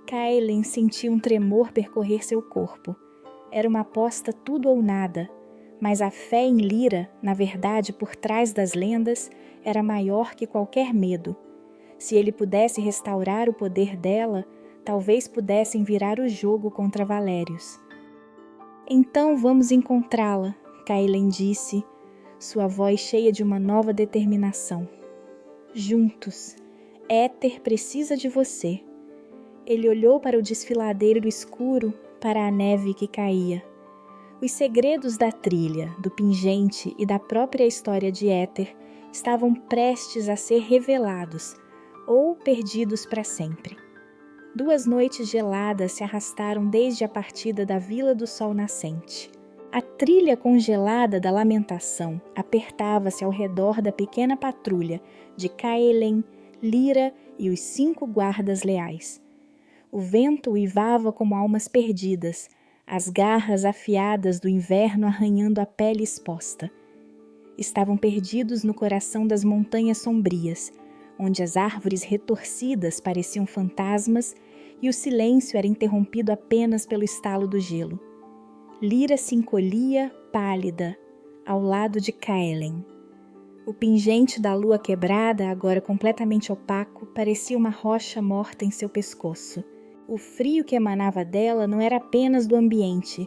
Caelen sentiu um tremor percorrer seu corpo. Era uma aposta tudo ou nada, mas a fé em Lyra, na verdade, por trás das lendas, era maior que qualquer medo. Se ele pudesse restaurar o poder dela, talvez pudessem virar o jogo contra Valérios. Então vamos encontrá-la, Caelen disse, sua voz cheia de uma nova determinação. Juntos. Éter precisa de você. Ele olhou para o desfiladeiro escuro, para a neve que caía. Os segredos da trilha, do pingente e da própria história de Éter estavam prestes a ser revelados ou perdidos para sempre. 2 noites geladas se arrastaram desde a partida da Vila do Sol Nascente. A trilha congelada da lamentação apertava-se ao redor da pequena patrulha de Caelen, Lyra e os 5 guardas leais. O vento uivava como almas perdidas, as garras afiadas do inverno arranhando a pele exposta. Estavam perdidos no coração das montanhas sombrias, onde as árvores retorcidas pareciam fantasmas e o silêncio era interrompido apenas pelo estalo do gelo. Lyra se encolhia, pálida, ao lado de Caelen. O pingente da lua quebrada, agora completamente opaco, parecia uma rocha morta em seu pescoço. O frio que emanava dela não era apenas do ambiente,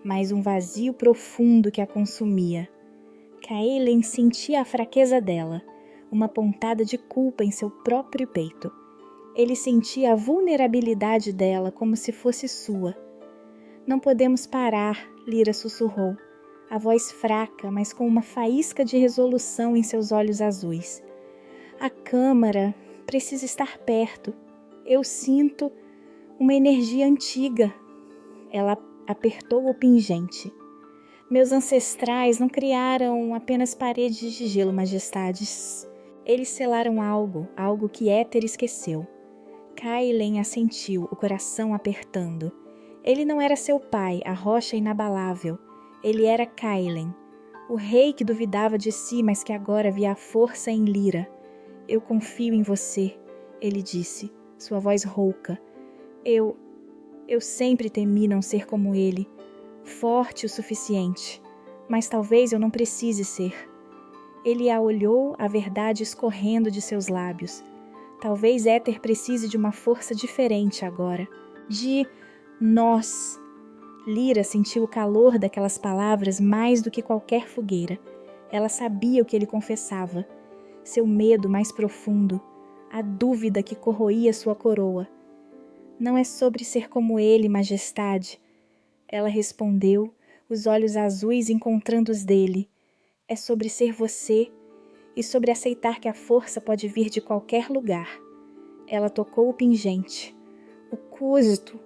mas um vazio profundo que a consumia. Caelen sentia a fraqueza dela, uma pontada de culpa em seu próprio peito. Ele sentia a vulnerabilidade dela como se fosse sua. Não podemos parar, Lyra sussurrou, a voz fraca, mas com uma faísca de resolução em seus olhos azuis. A câmara precisa estar perto. Eu sinto uma energia antiga. Ela apertou o pingente. Meus ancestrais não criaram apenas paredes de gelo, majestades. Eles selaram algo que Éter esqueceu. Caelen assentiu, o coração apertando. Ele não era seu pai, a rocha inabalável. Ele era Caelen, o rei que duvidava de si, mas que agora via a força em Lyra. Eu confio em você, ele disse, sua voz rouca. Eu sempre temi não ser como ele, forte o suficiente, mas talvez eu não precise ser. Ele a olhou, a verdade escorrendo de seus lábios. Talvez Éter precise de uma força diferente agora. De nós. Lyra sentiu o calor daquelas palavras mais do que qualquer fogueira. Ela sabia o que ele confessava. Seu medo mais profundo, a dúvida que corroía sua coroa. Não é sobre ser como ele, majestade. Ela respondeu, os olhos azuis encontrando os dele. É sobre ser você e sobre aceitar que a força pode vir de qualquer lugar. Ela tocou o pingente. O custo,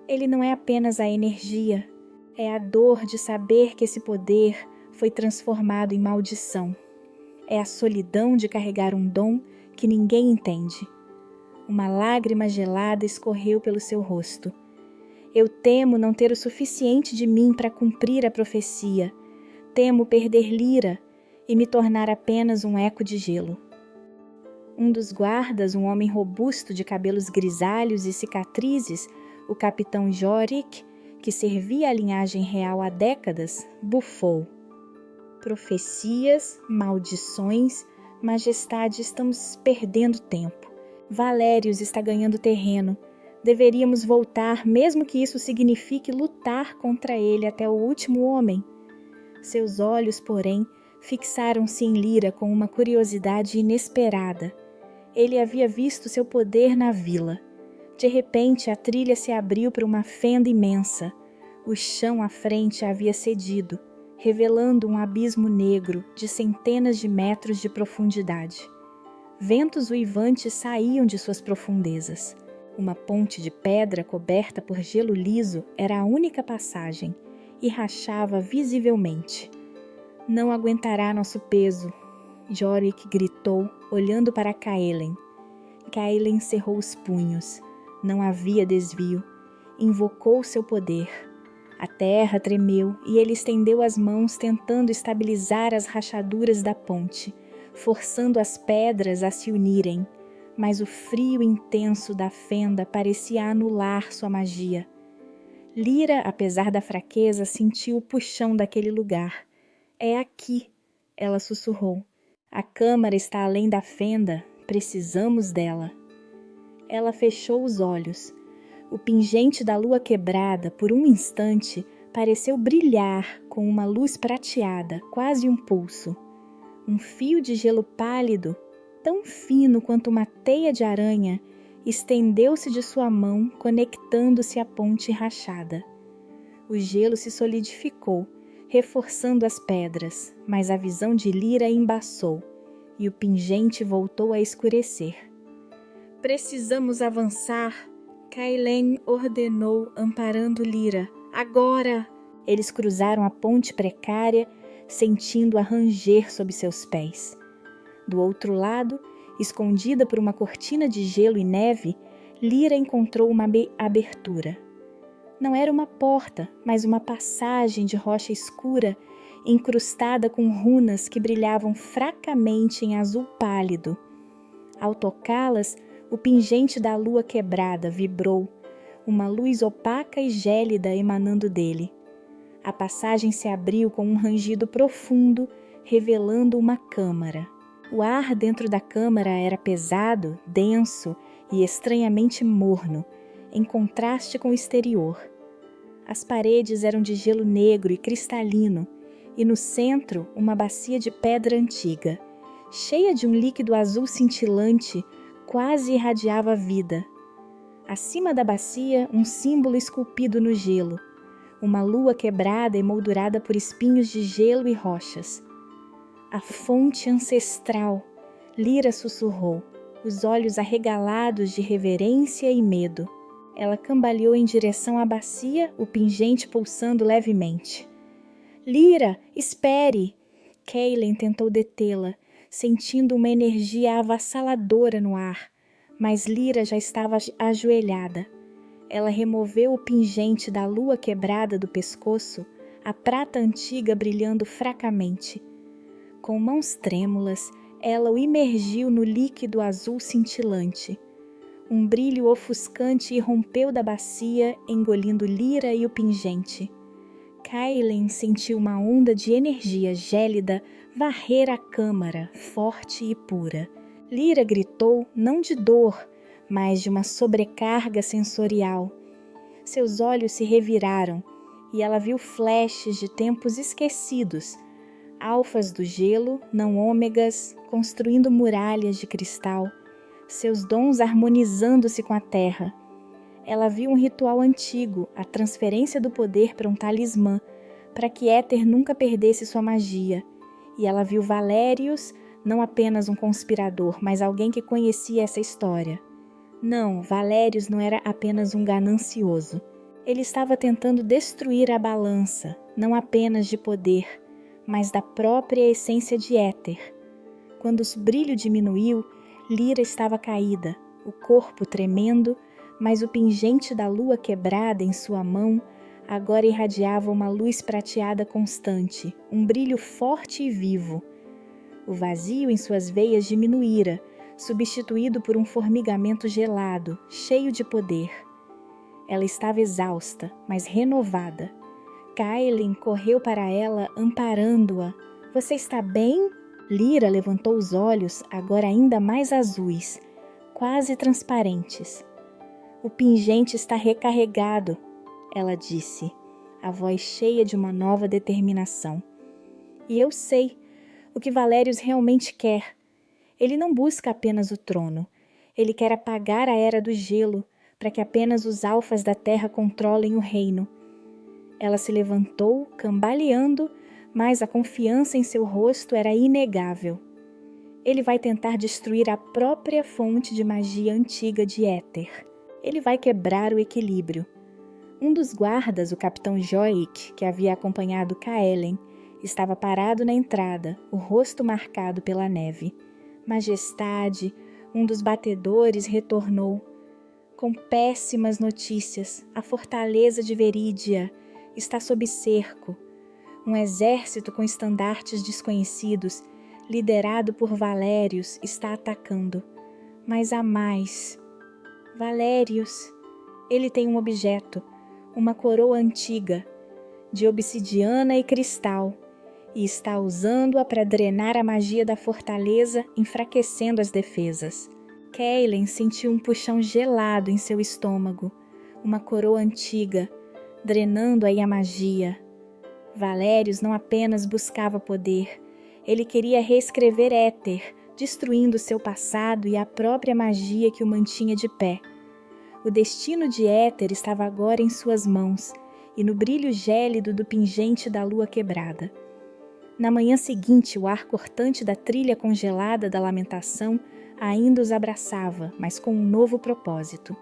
ele não é apenas a energia, é a dor de saber que esse poder foi transformado em maldição. É a solidão de carregar um dom que ninguém entende. Uma lágrima gelada escorreu pelo seu rosto. Eu temo não ter o suficiente de mim para cumprir a profecia. Temo perder Lyra e me tornar apenas um eco de gelo. Um dos guardas, um homem robusto de cabelos grisalhos e cicatrizes, o capitão Jorik, que servia à linhagem real há décadas, bufou. Profecias, maldições, majestade, estamos perdendo tempo. Valérios está ganhando terreno. Deveríamos voltar, mesmo que isso signifique lutar contra ele até o último homem. Seus olhos, porém, fixaram-se em Lyra com uma curiosidade inesperada. Ele havia visto seu poder na vila. De repente, a trilha se abriu para uma fenda imensa. O chão à frente havia cedido, revelando um abismo negro de centenas de metros de profundidade. Ventos uivantes saíam de suas profundezas. Uma ponte de pedra coberta por gelo liso era a única passagem e rachava visivelmente. Não aguentará nosso peso, Jorik gritou, olhando para Kaelen. Kaelen cerrou os punhos. Não havia desvio. Invocou seu poder. A terra tremeu e ele estendeu as mãos tentando estabilizar as rachaduras da ponte, forçando as pedras a se unirem. Mas o frio intenso da fenda parecia anular sua magia. Lyra, apesar da fraqueza, sentiu o puxão daquele lugar. É aqui, ela sussurrou. A câmara está além da fenda, precisamos dela. Ela fechou os olhos. O pingente da lua quebrada, por um instante, pareceu brilhar com uma luz prateada, quase um pulso. Um fio de gelo pálido, tão fino quanto uma teia de aranha, estendeu-se de sua mão, conectando-se à ponte rachada. O gelo se solidificou, reforçando as pedras, mas a visão de Lyra embaçou, e o pingente voltou a escurecer. Precisamos avançar, Kaelen ordenou, amparando Lyra. Agora! Eles cruzaram a ponte precária, sentindo-a ranger sob seus pés. Do outro lado, escondida por uma cortina de gelo e neve, Lyra encontrou uma abertura. Não era uma porta, mas uma passagem de rocha escura, incrustada com runas que brilhavam fracamente em azul pálido. Ao tocá-las, o pingente da lua quebrada vibrou, uma luz opaca e gélida emanando dele. A passagem se abriu com um rangido profundo, revelando uma câmara. O ar dentro da câmara era pesado, denso e estranhamente morno, em contraste com o exterior. As paredes eram de gelo negro e cristalino, e no centro uma bacia de pedra antiga, cheia de um líquido azul cintilante, quase irradiava vida. Acima da bacia, um símbolo esculpido no gelo, uma lua quebrada emoldurada por espinhos de gelo e rochas. A fonte ancestral, Lyra sussurrou, os olhos arregalados de reverência e medo. Ela cambaleou em direção à bacia, o pingente pulsando levemente. Lyra, espere! Kaelen tentou detê-la, sentindo uma energia avassaladora no ar, mas Lyra já estava ajoelhada. Ela removeu o pingente da lua quebrada do pescoço, a prata antiga brilhando fracamente. Com mãos trêmulas, ela o imergiu no líquido azul cintilante. Um brilho ofuscante irrompeu da bacia, engolindo Lyra e o pingente. Kaelen sentiu uma onda de energia gélida varrer a câmara, forte e pura. Lyra gritou, não de dor, mas de uma sobrecarga sensorial. Seus olhos se reviraram e ela viu flashes de tempos esquecidos, alfas do gelo, não ômegas, construindo muralhas de cristal, seus dons harmonizando-se com a terra. Ela viu um ritual antigo, a transferência do poder para um talismã, para que Éter nunca perdesse sua magia. E ela viu Valérios não apenas um conspirador, mas alguém que conhecia essa história. Não, Valérios não era apenas um ganancioso. Ele estava tentando destruir a balança, não apenas de poder, mas da própria essência de éter. Quando o brilho diminuiu, Lyra estava caída, o corpo tremendo, mas o pingente da lua quebrada em sua mão agora irradiava uma luz prateada constante, um brilho forte e vivo. O vazio em suas veias diminuíra, substituído por um formigamento gelado, cheio de poder. Ela estava exausta, mas renovada. Kaelin correu para ela, amparando-a. — Você está bem? Lyra levantou os olhos, agora ainda mais azuis, quase transparentes. — O pingente está recarregado, ela disse, a voz cheia de uma nova determinação. E eu sei o que Valérios realmente quer. Ele não busca apenas o trono. Ele quer apagar a Era do Gelo, para que apenas os alfas da terra controlem o reino. Ela se levantou, cambaleando, mas a confiança em seu rosto era inegável. Ele vai tentar destruir a própria fonte de magia antiga de éter. Ele vai quebrar o equilíbrio. Um dos guardas, o capitão Jorik, que havia acompanhado Kaelen, estava parado na entrada, o rosto marcado pela neve. Majestade, um dos batedores retornou. Com péssimas notícias, a fortaleza de Verídia está sob cerco. Um exército com estandartes desconhecidos, liderado por Valérios, está atacando. Mas há mais. Valérios, ele tem um objeto, uma coroa antiga, de obsidiana e cristal, e está usando-a para drenar a magia da fortaleza, enfraquecendo as defesas. Kaelin sentiu um puxão gelado em seu estômago, uma coroa antiga, drenando aí a magia. Valérios não apenas buscava poder, ele queria reescrever éter, destruindo seu passado e a própria magia que o mantinha de pé. O destino de éter estava agora em suas mãos e no brilho gélido do pingente da lua quebrada. Na manhã seguinte, o ar cortante da trilha congelada da lamentação ainda os abraçava, mas com um novo propósito.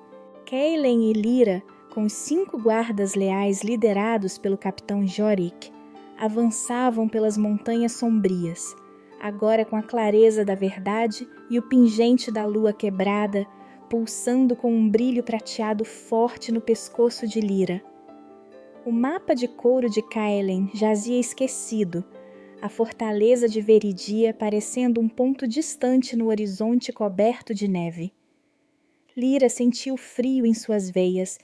Kaelin e Lyra, com os 5 guardas leais liderados pelo capitão Jorik, avançavam pelas montanhas sombrias, agora com a clareza da verdade e o pingente da lua quebrada, pulsando com um brilho prateado forte no pescoço de Lyra. O mapa de couro de Kaelin jazia esquecido, a fortaleza de Verídia parecendo um ponto distante no horizonte coberto de neve. Lyra sentiu frio em suas veias,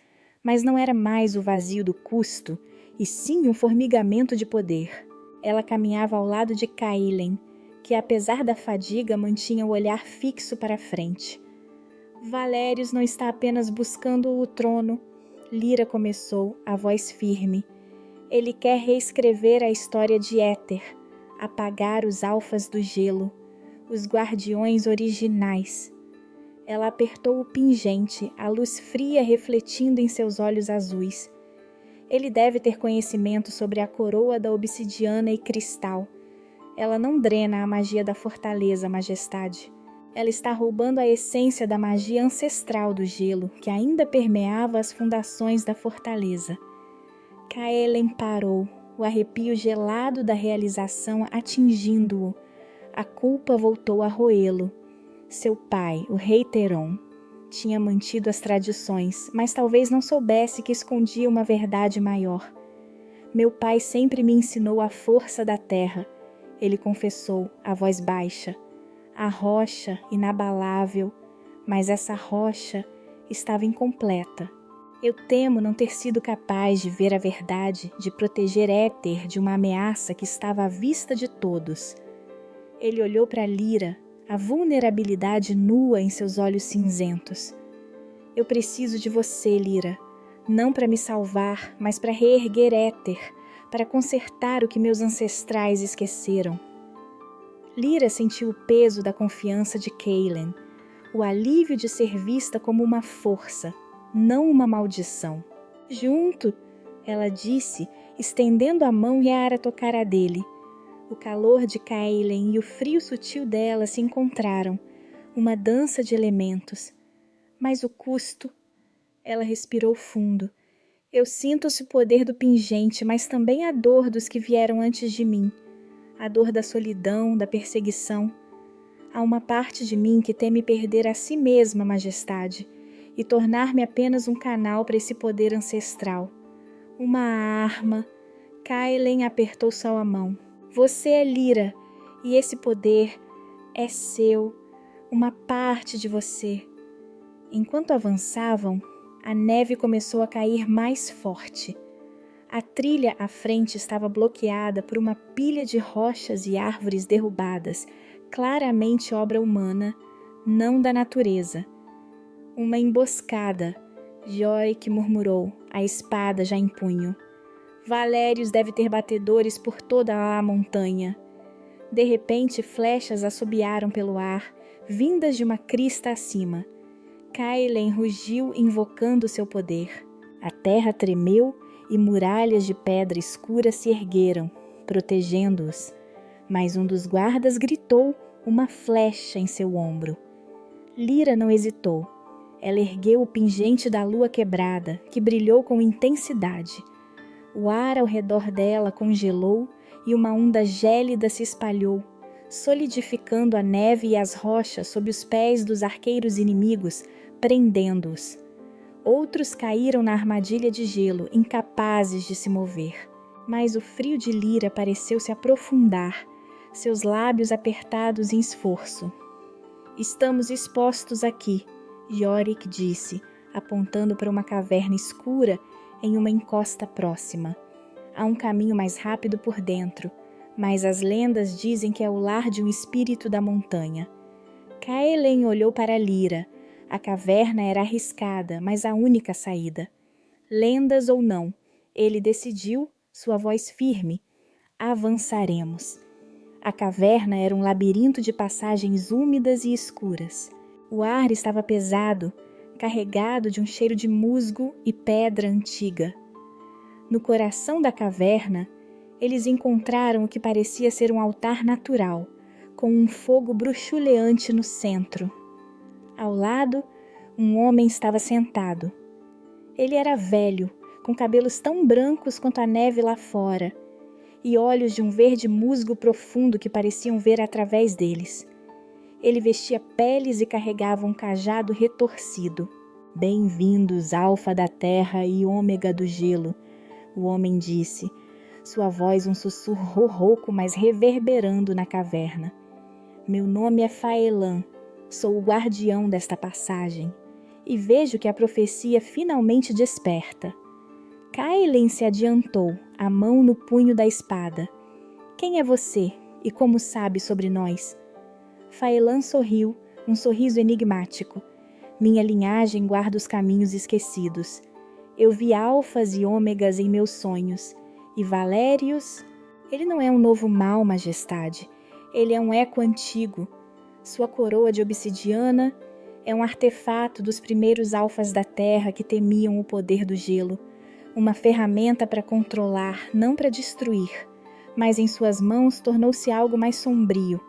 mas não era mais o vazio do custo, e sim um formigamento de poder. Ela caminhava ao lado de Kaelin, que apesar da fadiga mantinha o olhar fixo para a frente. Valérios não está apenas buscando o trono, Lyra começou, a voz firme. Ele quer reescrever a história de éter, apagar os alfas do gelo, os guardiões originais. Ela apertou o pingente, a luz fria refletindo em seus olhos azuis. Ele deve ter conhecimento sobre a coroa da obsidiana e cristal. Ela não drena a magia da fortaleza, majestade. Ela está roubando a essência da magia ancestral do gelo, que ainda permeava as fundações da fortaleza. Kaelin parou, o arrepio gelado da realização atingindo-o. A culpa voltou a roê-lo. Seu pai, o rei Teron, tinha mantido as tradições, mas talvez não soubesse que escondia uma verdade maior. Meu pai sempre me ensinou a força da terra, ele confessou, a voz baixa. A rocha inabalável, mas essa rocha estava incompleta. Eu temo não ter sido capaz de ver a verdade, de proteger éter de uma ameaça que estava à vista de todos. Ele olhou para Lyra, a vulnerabilidade nua em seus olhos cinzentos. Eu preciso de você, Lyra, não para me salvar, mas para reerguer éter, para consertar o que meus ancestrais esqueceram. Lyra sentiu o peso da confiança de Kaelin, o alívio de ser vista como uma força, não uma maldição. Junto, ela disse, estendendo a mão e a tocar a dele. O calor de Kaelen e o frio sutil dela se encontraram, uma dança de elementos. Mas o custo... Ela respirou fundo. Eu sinto o poder do pingente, mas também a dor dos que vieram antes de mim. A dor da solidão, da perseguição. Há uma parte de mim que teme perder a si mesma, majestade, e tornar-me apenas um canal para esse poder ancestral. Uma arma. Kaelen apertou sua mão. Você é Lyra, e esse poder é seu, uma parte de você. Enquanto avançavam, a neve começou a cair mais forte. A trilha à frente estava bloqueada por uma pilha de rochas e árvores derrubadas, claramente obra humana, não da natureza. Uma emboscada, Yorick murmurou, a espada já em punho. Valérios deve ter batedores por toda a montanha. De repente, flechas assobiaram pelo ar, vindas de uma crista acima. Kaelen rugiu invocando seu poder. A terra tremeu e muralhas de pedra escura se ergueram, protegendo-os. Mas um dos guardas gritou, uma flecha em seu ombro. Lyra não hesitou. Ela ergueu o pingente da lua quebrada, que brilhou com intensidade. O ar ao redor dela congelou e uma onda gélida se espalhou, solidificando a neve e as rochas sob os pés dos arqueiros inimigos, prendendo-os. Outros caíram na armadilha de gelo, incapazes de se mover. Mas o frio de Lyra pareceu se aprofundar, seus lábios apertados em esforço. Estamos expostos aqui, Yorick disse, apontando para uma caverna escura em uma encosta próxima. Há um caminho mais rápido por dentro, mas as lendas dizem que é o lar de um espírito da montanha. Kaelen olhou para Lyra. A caverna era arriscada, mas a única saída. Lendas ou não, ele decidiu, sua voz firme. Avançaremos. A caverna era um labirinto de passagens úmidas e escuras. O ar estava pesado, carregado de um cheiro de musgo e pedra antiga. No coração da caverna, eles encontraram o que parecia ser um altar natural, com um fogo bruxuleante no centro. Ao lado, um homem estava sentado. Ele era velho, com cabelos tão brancos quanto a neve lá fora, e olhos de um verde musgo profundo que pareciam ver através deles. Ele vestia peles e carregava um cajado retorcido. Bem-vindos, Alfa da terra e Ômega do gelo, o homem disse, sua voz um sussurro rouco, mas reverberando na caverna. Meu nome é Faelan, sou o guardião desta passagem, e vejo que a profecia finalmente desperta. Kaelen se adiantou, a mão no punho da espada. Quem é você e como sabe sobre nós? Faelan sorriu, um sorriso enigmático. Minha linhagem guarda os caminhos esquecidos. Eu vi alfas e ômegas em meus sonhos. E Valérios? Ele não é um novo mal, majestade. Ele é um eco antigo. Sua coroa de obsidiana é um artefato dos primeiros alfas da terra que temiam o poder do gelo. Uma ferramenta para controlar, não para destruir. Mas em suas mãos tornou-se algo mais sombrio.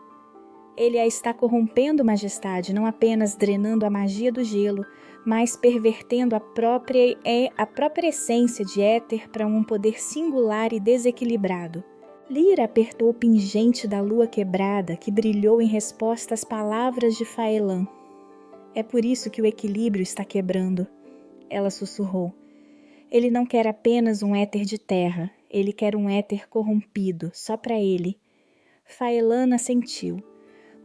Ele a está corrompendo, majestade, não apenas drenando a magia do gelo, mas pervertendo a própria essência de éter para um poder singular e desequilibrado. Lyra apertou o pingente da lua quebrada que brilhou em resposta às palavras de Faelan. É por isso que o equilíbrio está quebrando, ela sussurrou. Ele não quer apenas um éter de terra, ele quer um éter corrompido, só para ele. Faelan assentiu.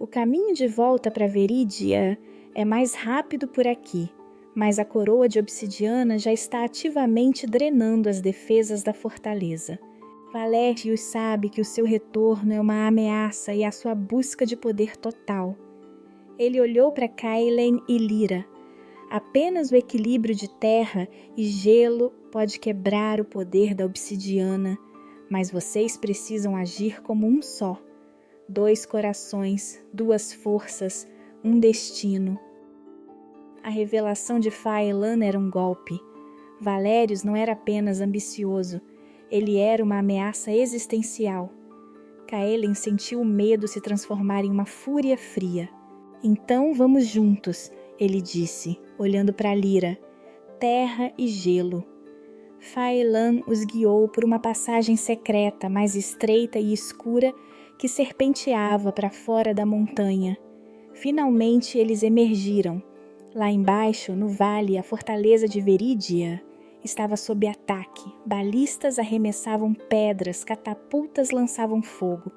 O caminho de volta para Verídia é mais rápido por aqui, mas a coroa de obsidiana já está ativamente drenando as defesas da fortaleza. Valérios sabe que o seu retorno é uma ameaça e a sua busca de poder total. Ele olhou para Kaelen e Lyra. Apenas o equilíbrio de terra e gelo pode quebrar o poder da obsidiana, mas vocês precisam agir como um só. 2 corações, 2 forças, um destino. A revelação de Faelan era um golpe. Valérios não era apenas ambicioso, ele era uma ameaça existencial. Kaelen sentiu o medo se transformar em uma fúria fria. Então vamos juntos, ele disse, olhando para Lyra. Terra e gelo. Faelan os guiou por uma passagem secreta, mais estreita e escura, que serpenteava para fora da montanha. Finalmente eles emergiram. Lá embaixo, no vale, a fortaleza de Verídia estava sob ataque. Balistas arremessavam pedras, catapultas lançavam fogo.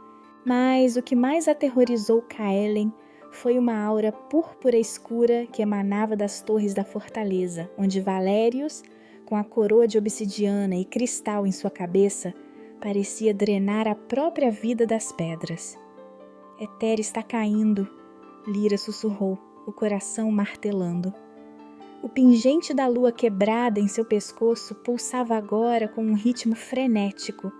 Mas o que mais aterrorizou Kaelen foi uma aura púrpura escura que emanava das torres da fortaleza, onde Valérios, com a coroa de obsidiana e cristal em sua cabeça, parecia drenar a própria vida das pedras. Eter está caindo, Lyra sussurrou, o coração martelando. O pingente da lua quebrada em seu pescoço pulsava agora com um ritmo frenético,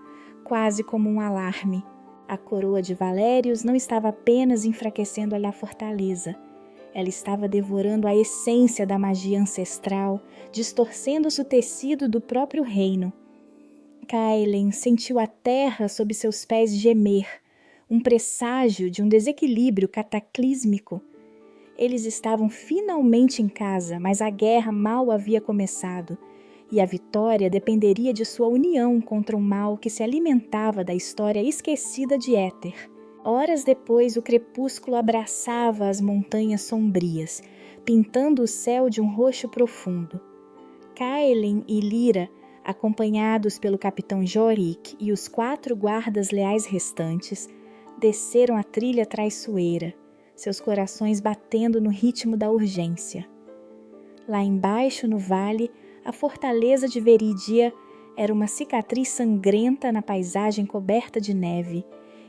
quase como um alarme. A coroa de Valérios não estava apenas enfraquecendo a fortaleza. Ela estava devorando a essência da magia ancestral, distorcendo-se o tecido do próprio reino. Kaelen sentiu a terra sob seus pés gemer, um presságio de um desequilíbrio cataclísmico. Eles estavam finalmente em casa, mas a guerra mal havia começado, e a vitória dependeria de sua união contra um mal que se alimentava da história esquecida de Éter. Horas depois, o crepúsculo abraçava as montanhas sombrias, pintando o céu de um roxo profundo. Kaelen e Lyra, acompanhados pelo capitão Jorik e os 4 guardas leais restantes, desceram a trilha traiçoeira, seus corações batendo no ritmo da urgência. Lá embaixo, no vale, a fortaleza de Verídia era uma cicatriz sangrenta na paisagem coberta de neve,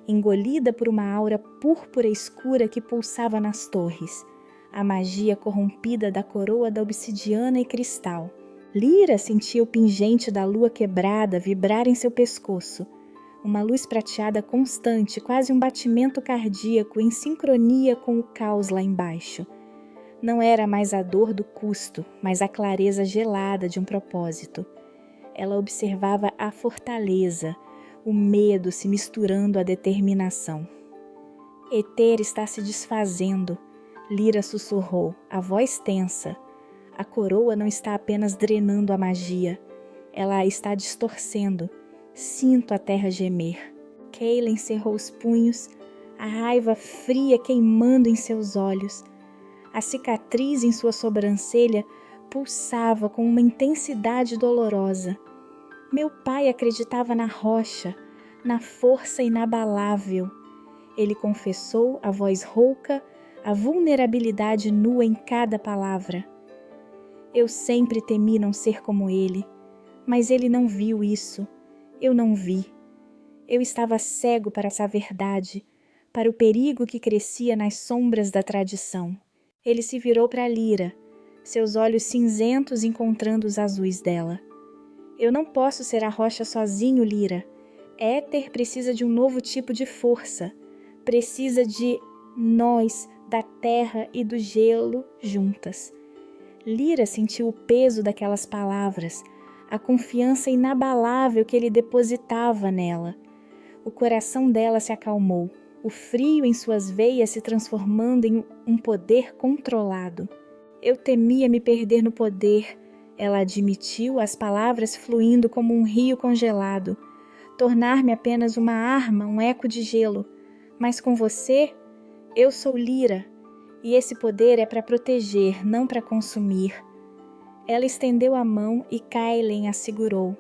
engolida por uma aura púrpura escura que pulsava nas torres, a magia corrompida da coroa da obsidiana e cristal. Lyra sentia o pingente da lua quebrada vibrar em seu pescoço, uma luz prateada constante, quase um batimento cardíaco em sincronia com o caos lá embaixo. Não era mais a dor do custo, mas a clareza gelada de um propósito. Ela observava a fortaleza, o medo se misturando à determinação. Eter está se desfazendo, Lyra sussurrou, a voz tensa. A coroa não está apenas drenando a magia, ela a está distorcendo. Sinto a terra gemer. Kaelen cerrou os punhos, a raiva fria queimando em seus olhos. A cicatriz em sua sobrancelha pulsava com uma intensidade dolorosa. Meu pai acreditava na rocha, na força inabalável. Ele confessou, a voz rouca, a vulnerabilidade nua em cada palavra. Eu sempre temi não ser como ele, mas ele não viu isso. Eu não vi. Eu estava cego para essa verdade, para o perigo que crescia nas sombras da tradição. Ele se virou para Lyra, seus olhos cinzentos encontrando os azuis dela. Eu não posso ser a rocha sozinho, Lyra. Éter precisa de um novo tipo de força. Precisa de nós, da terra e do gelo, juntas. Lyra sentiu o peso daquelas palavras, a confiança inabalável que ele depositava nela. O coração dela se acalmou, o frio em suas veias se transformando em um poder controlado. Eu temia me perder no poder, ela admitiu, as palavras fluindo como um rio congelado. Tornar-me apenas uma arma, um eco de gelo. Mas com você, eu sou Lyra, e esse poder é para proteger, não para consumir. Ela estendeu a mão e Kaelen a segurou.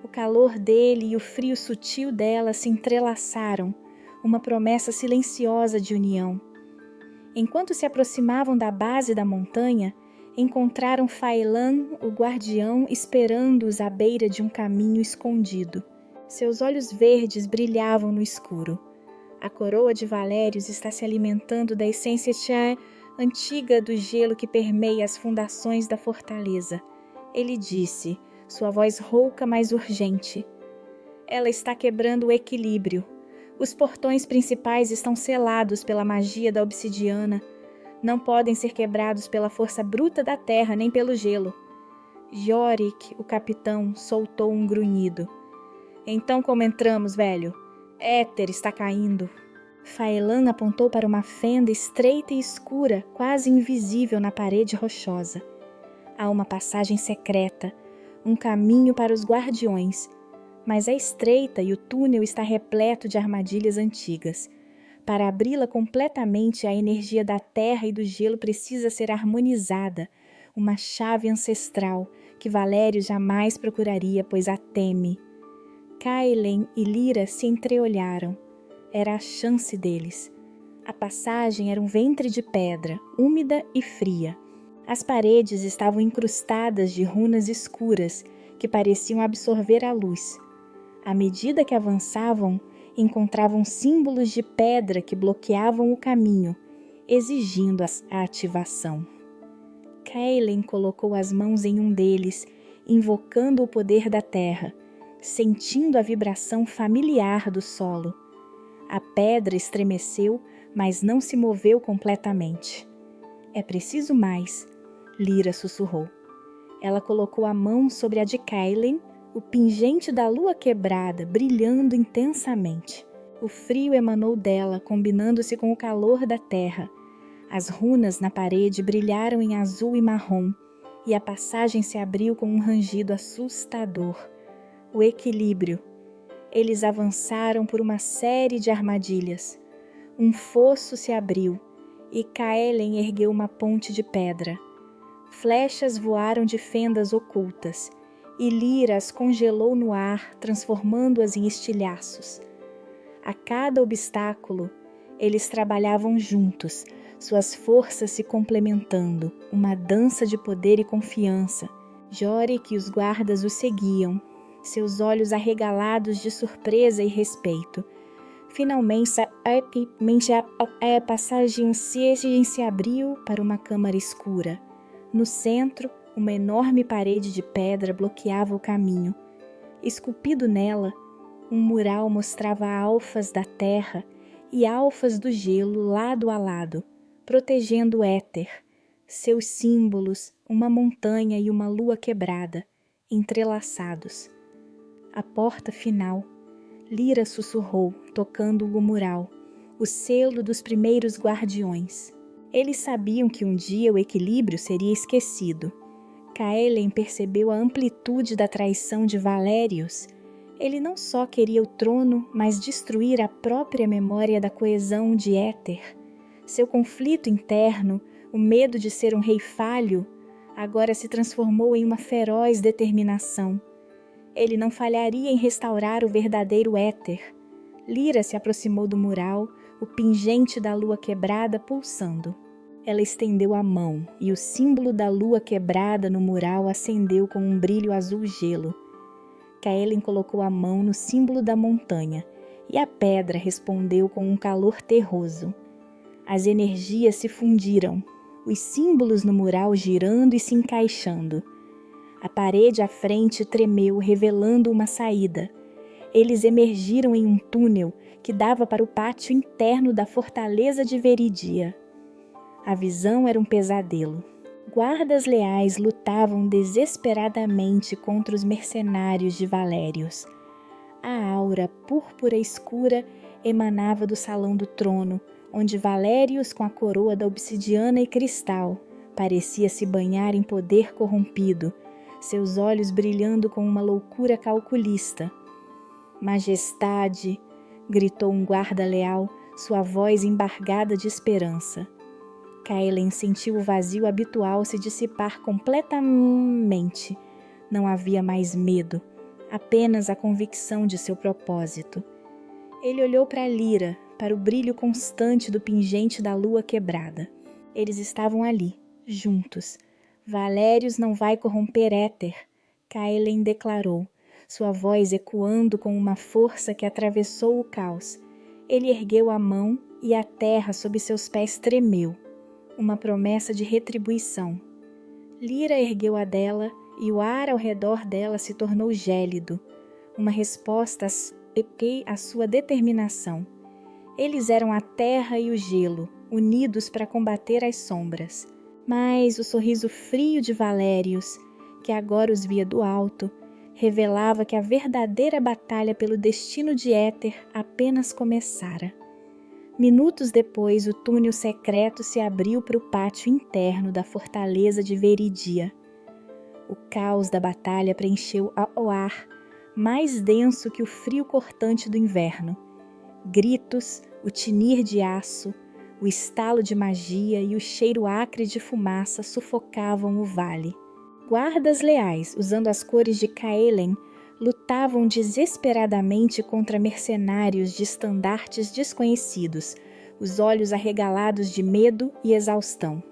O calor dele e o frio sutil dela se entrelaçaram, uma promessa silenciosa de união. Enquanto se aproximavam da base da montanha, encontraram Faelan, o guardião, esperando-os à beira de um caminho escondido. Seus olhos verdes brilhavam no escuro. A coroa de Valérios está se alimentando da essência antiga do gelo que permeia as fundações da fortaleza. Ele disse, sua voz rouca, mas urgente. Ela está quebrando o equilíbrio. Os portões principais estão selados pela magia da obsidiana. Não podem ser quebrados pela força bruta da terra, nem pelo gelo. Jorik, o capitão, soltou um grunhido. Então como entramos, velho? Éter está caindo. Faelan apontou para uma fenda estreita e escura, quase invisível na parede rochosa. Há uma passagem secreta, um caminho para os guardiões, mas é estreita e o túnel está repleto de armadilhas antigas. Para abri-la completamente, a energia da terra e do gelo precisa ser harmonizada, uma chave ancestral que Valério jamais procuraria, pois a teme. Kaelen e Lyra se entreolharam. Era a chance deles. A passagem era um ventre de pedra, úmida e fria. As paredes estavam incrustadas de runas escuras que pareciam absorver a luz. À medida que avançavam, encontravam símbolos de pedra que bloqueavam o caminho, exigindo a ativação. Kaelen colocou as mãos em um deles, invocando o poder da terra, sentindo a vibração familiar do solo. A pedra estremeceu, mas não se moveu completamente. É preciso mais, Lyra sussurrou. Ela colocou a mão sobre a de Kaelen, o pingente da lua quebrada, brilhando intensamente. O frio emanou dela, combinando-se com o calor da terra. As runas na parede brilharam em azul e marrom, e a passagem se abriu com um rangido assustador. O equilíbrio. Eles avançaram por uma série de armadilhas. Um fosso se abriu, e Kaelen ergueu uma ponte de pedra. Flechas voaram de fendas ocultas, e Lyra as congelou no ar, transformando-as em estilhaços. A cada obstáculo, eles trabalhavam juntos, suas forças se complementando, uma dança de poder e confiança. Jorik e os guardas os seguiam, seus olhos arregalados de surpresa e respeito. Finalmente, a passagem se abriu para uma câmara escura. No centro, uma enorme parede de pedra bloqueava o caminho. Esculpido nela, um mural mostrava alfas da terra e alfas do gelo lado a lado, protegendo o éter. Seus símbolos, uma montanha e uma lua quebrada, entrelaçados. A porta final. Lyra sussurrou, tocando o mural, o selo dos primeiros guardiões. Eles sabiam que um dia o equilíbrio seria esquecido. Kaelen percebeu a amplitude da traição de Valérios. Ele não só queria o trono, mas destruir a própria memória da coesão de Éter. Seu conflito interno, o medo de ser um rei falho, agora se transformou em uma feroz determinação. Ele não falharia em restaurar o verdadeiro éter. Lyra se aproximou do mural, o pingente da lua quebrada pulsando. Ela estendeu a mão e o símbolo da lua quebrada no mural acendeu com um brilho azul gelo. Kaelen colocou a mão no símbolo da montanha e a pedra respondeu com um calor terroso. As energias se fundiram, os símbolos no mural girando e se encaixando. A parede à frente tremeu, revelando uma saída. Eles emergiram em um túnel que dava para o pátio interno da fortaleza de Veridia. A visão era um pesadelo. Guardas leais lutavam desesperadamente contra os mercenários de Valérios. A aura púrpura escura emanava do salão do trono, onde Valérios, com a coroa da obsidiana e cristal, parecia se banhar em poder corrompido, seus olhos brilhando com uma loucura calculista. Majestade, gritou um guarda leal, sua voz embargada de esperança. Kaelen sentiu o vazio habitual se dissipar completamente. Não havia mais medo, apenas a convicção de seu propósito. Ele olhou para Lyra, para o brilho constante do pingente da lua quebrada. Eles estavam ali, juntos. Valérios não vai corromper Éter, Kaelen declarou, sua voz ecoando com uma força que atravessou o caos. Ele ergueu a mão e a terra sob seus pés tremeu. Uma promessa de retribuição. Lyra ergueu a dela e o ar ao redor dela se tornou gélido. Uma resposta à sua determinação. Eles eram a terra e o gelo, unidos para combater as sombras. Mas o sorriso frio de Valérios, que agora os via do alto, revelava que a verdadeira batalha pelo destino de Éter apenas começara. Minutos depois, o túnel secreto se abriu para o pátio interno da fortaleza de Veridia. O caos da batalha preencheu o ar, mais denso que o frio cortante do inverno. Gritos, o tinir de aço, o estalo de magia e o cheiro acre de fumaça sufocavam o vale. Guardas leais, usando as cores de Caelen, lutavam desesperadamente contra mercenários de estandartes desconhecidos, os olhos arregalados de medo e exaustão.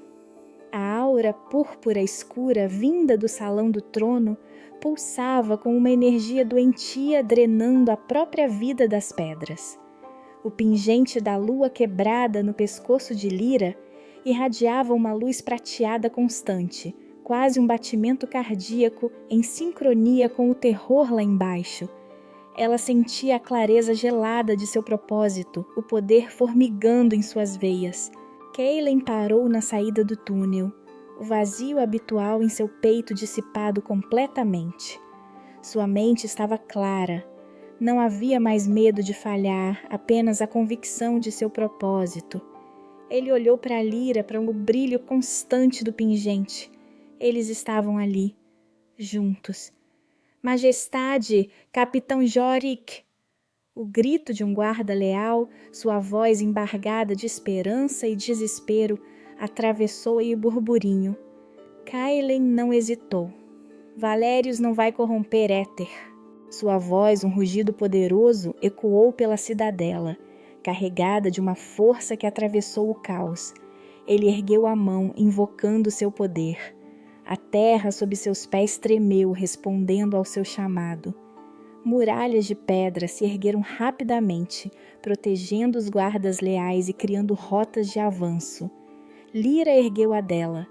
A aura púrpura escura vinda do salão do trono pulsava com uma energia doentia drenando a própria vida das pedras. O pingente da lua quebrada no pescoço de Lyra irradiava uma luz prateada constante, quase um batimento cardíaco em sincronia com o terror lá embaixo. Ela sentia a clareza gelada de seu propósito, o poder formigando em suas veias. Caelen parou na saída do túnel, o vazio habitual em seu peito dissipado completamente. Sua mente estava clara. Não havia mais medo de falhar, apenas a convicção de seu propósito. Ele olhou para Lyra, para o brilho constante do pingente. Eles estavam ali, juntos. Majestade, Capitão Jorik! O grito de um guarda leal, sua voz embargada de esperança e desespero, atravessou-lhe o burburinho. Caelen não hesitou. Valérios não vai corromper Éter. Sua voz, um rugido poderoso, ecoou pela cidadela, carregada de uma força que atravessou o caos. Ele ergueu a mão, invocando seu poder. A terra sob seus pés tremeu, respondendo ao seu chamado. Muralhas de pedra se ergueram rapidamente, protegendo os guardas leais e criando rotas de avanço. Lyra ergueu a dela.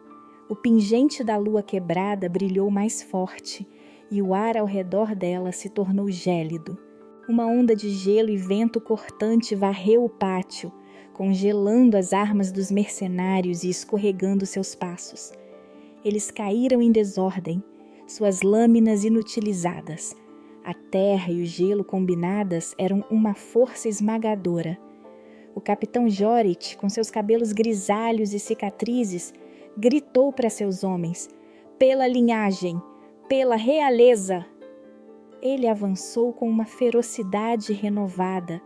O pingente da lua quebrada brilhou mais forte, e o ar ao redor dela se tornou gélido. Uma onda de gelo e vento cortante varreu o pátio, congelando as armas dos mercenários e escorregando seus passos. Eles caíram em desordem, suas lâminas inutilizadas. A terra e o gelo combinadas eram uma força esmagadora. O capitão Jorik, com seus cabelos grisalhos e cicatrizes, gritou para seus homens: "Pela linhagem, pela realeza!" Ele avançou com uma ferocidade renovada,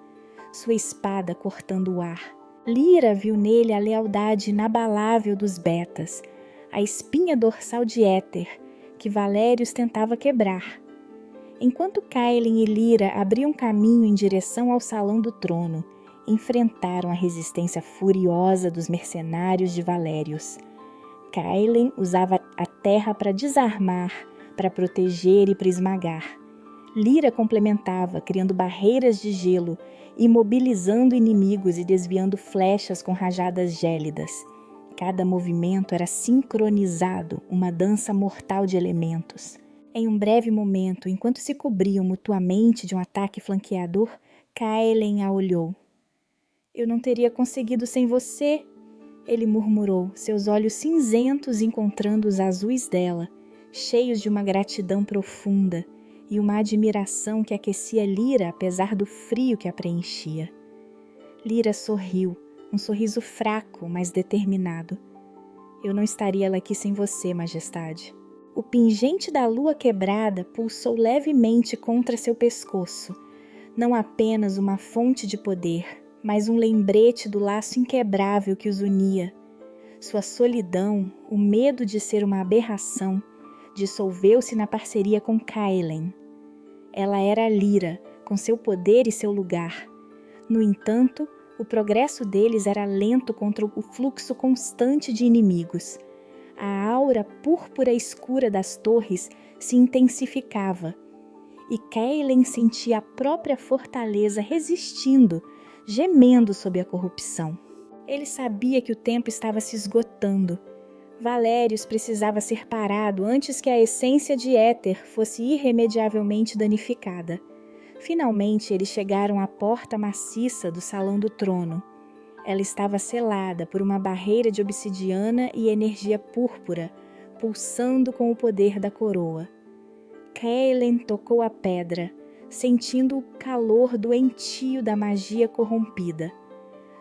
sua espada cortando o ar. Lyra viu nele a lealdade inabalável dos betas, a espinha dorsal de Éter, que Valérios tentava quebrar. Enquanto Caelen e Lyra abriam caminho em direção ao salão do trono, enfrentaram a resistência furiosa dos mercenários de Valérios. Caelen usava a terra para desarmar, para proteger e para esmagar. Lyra complementava, criando barreiras de gelo, imobilizando inimigos e desviando flechas com rajadas gélidas. Cada movimento era sincronizado, uma dança mortal de elementos. Em um breve momento, enquanto se cobriam mutuamente de um ataque flanqueador, Caelen a olhou. "Eu não teria conseguido sem você", ele murmurou, seus olhos cinzentos encontrando os azuis dela, cheios de uma gratidão profunda e uma admiração que aquecia Lyra apesar do frio que a preenchia. Lyra sorriu, um sorriso fraco, mas determinado. "Eu não estaria aqui sem você, majestade." O pingente da lua quebrada pulsou levemente contra seu pescoço, não apenas uma fonte de poder, mas um lembrete do laço inquebrável que os unia. Sua solidão, o medo de ser uma aberração, dissolveu-se na parceria com Caelen. Ela era Lyra, com seu poder e seu lugar. No entanto, o progresso deles era lento contra o fluxo constante de inimigos. A aura púrpura escura das torres se intensificava, e Caelen sentia a própria fortaleza resistindo, gemendo sob a corrupção. Ele sabia que o tempo estava se esgotando. Valérios precisava ser parado antes que a essência de Éter fosse irremediavelmente danificada. Finalmente eles chegaram à porta maciça do salão do trono. Ela estava selada por uma barreira de obsidiana e energia púrpura, pulsando com o poder da coroa. Kaelen tocou a pedra, sentindo o calor doentio da magia corrompida.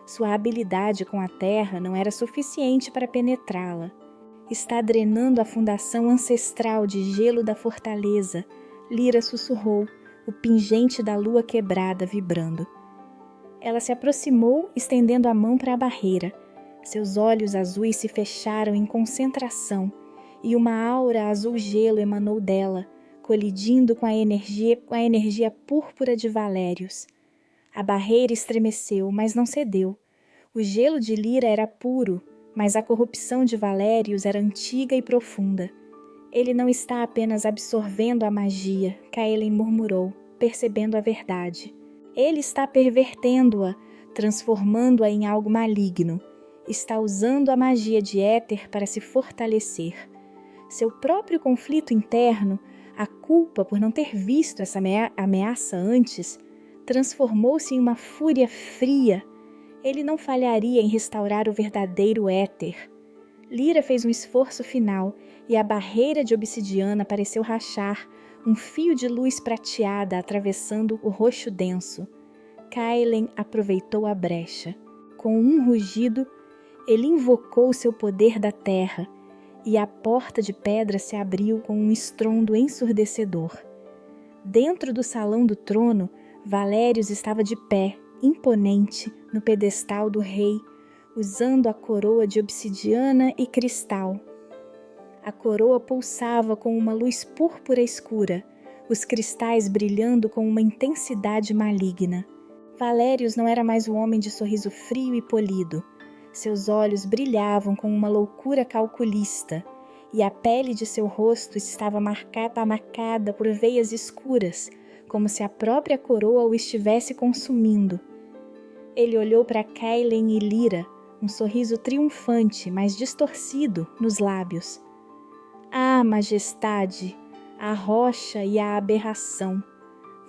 Sua habilidade com a terra não era suficiente para penetrá-la. Está drenando a fundação ancestral de gelo da fortaleza, Lyra sussurrou, o pingente da lua quebrada vibrando. Ela se aproximou, estendendo a mão para a barreira. Seus olhos azuis se fecharam em concentração, e uma aura azul-gelo emanou dela, colidindo com a energia púrpura de Valérios. A barreira estremeceu, mas não cedeu. O gelo de Lyra era puro, mas a corrupção de Valérios era antiga e profunda. Ele não está apenas absorvendo a magia, Kaelen murmurou, percebendo a verdade. Ele está pervertendo-a, transformando-a em algo maligno. Está usando a magia de Éter para se fortalecer. Seu próprio conflito interno, a culpa por não ter visto essa ameaça antes, transformou-se em uma fúria fria. Ele não falharia em restaurar o verdadeiro Éter. Lyra fez um esforço final e a barreira de obsidiana pareceu rachar, um fio de luz prateada atravessando o roxo denso. Kaelen aproveitou a brecha. Com um rugido, ele invocou seu poder da terra, e a porta de pedra se abriu com um estrondo ensurdecedor. Dentro do salão do trono, Valérios estava de pé, imponente, no pedestal do rei, usando a coroa de obsidiana e cristal. A coroa pulsava com uma luz púrpura escura, os cristais brilhando com uma intensidade maligna. Valérios não era mais o homem de sorriso frio e polido. Seus olhos brilhavam com uma loucura calculista, e a pele de seu rosto estava marcada por veias escuras, como se a própria coroa o estivesse consumindo. Ele olhou para Kaelen e Lyra, um sorriso triunfante, mas distorcido, nos lábios. Ah, majestade, a rocha e a aberração,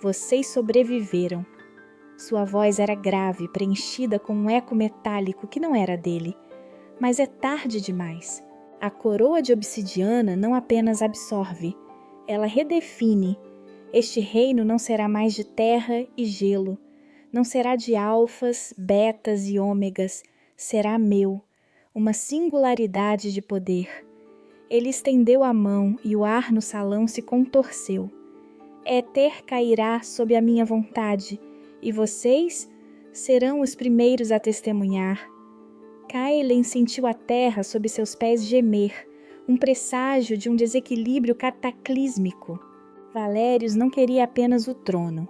vocês sobreviveram. Sua voz era grave, preenchida com um eco metálico que não era dele. Mas é tarde demais. A coroa de obsidiana não apenas absorve, ela redefine. Este reino não será mais de terra e gelo, não será de alfas, betas e ômegas, será meu, uma singularidade de poder. Ele estendeu a mão e o ar no salão se contorceu. Éter cairá sob a minha vontade, e vocês serão os primeiros a testemunhar. Kaelen sentiu a terra sob seus pés gemer, um presságio de um desequilíbrio cataclísmico. Valérios não queria apenas o trono.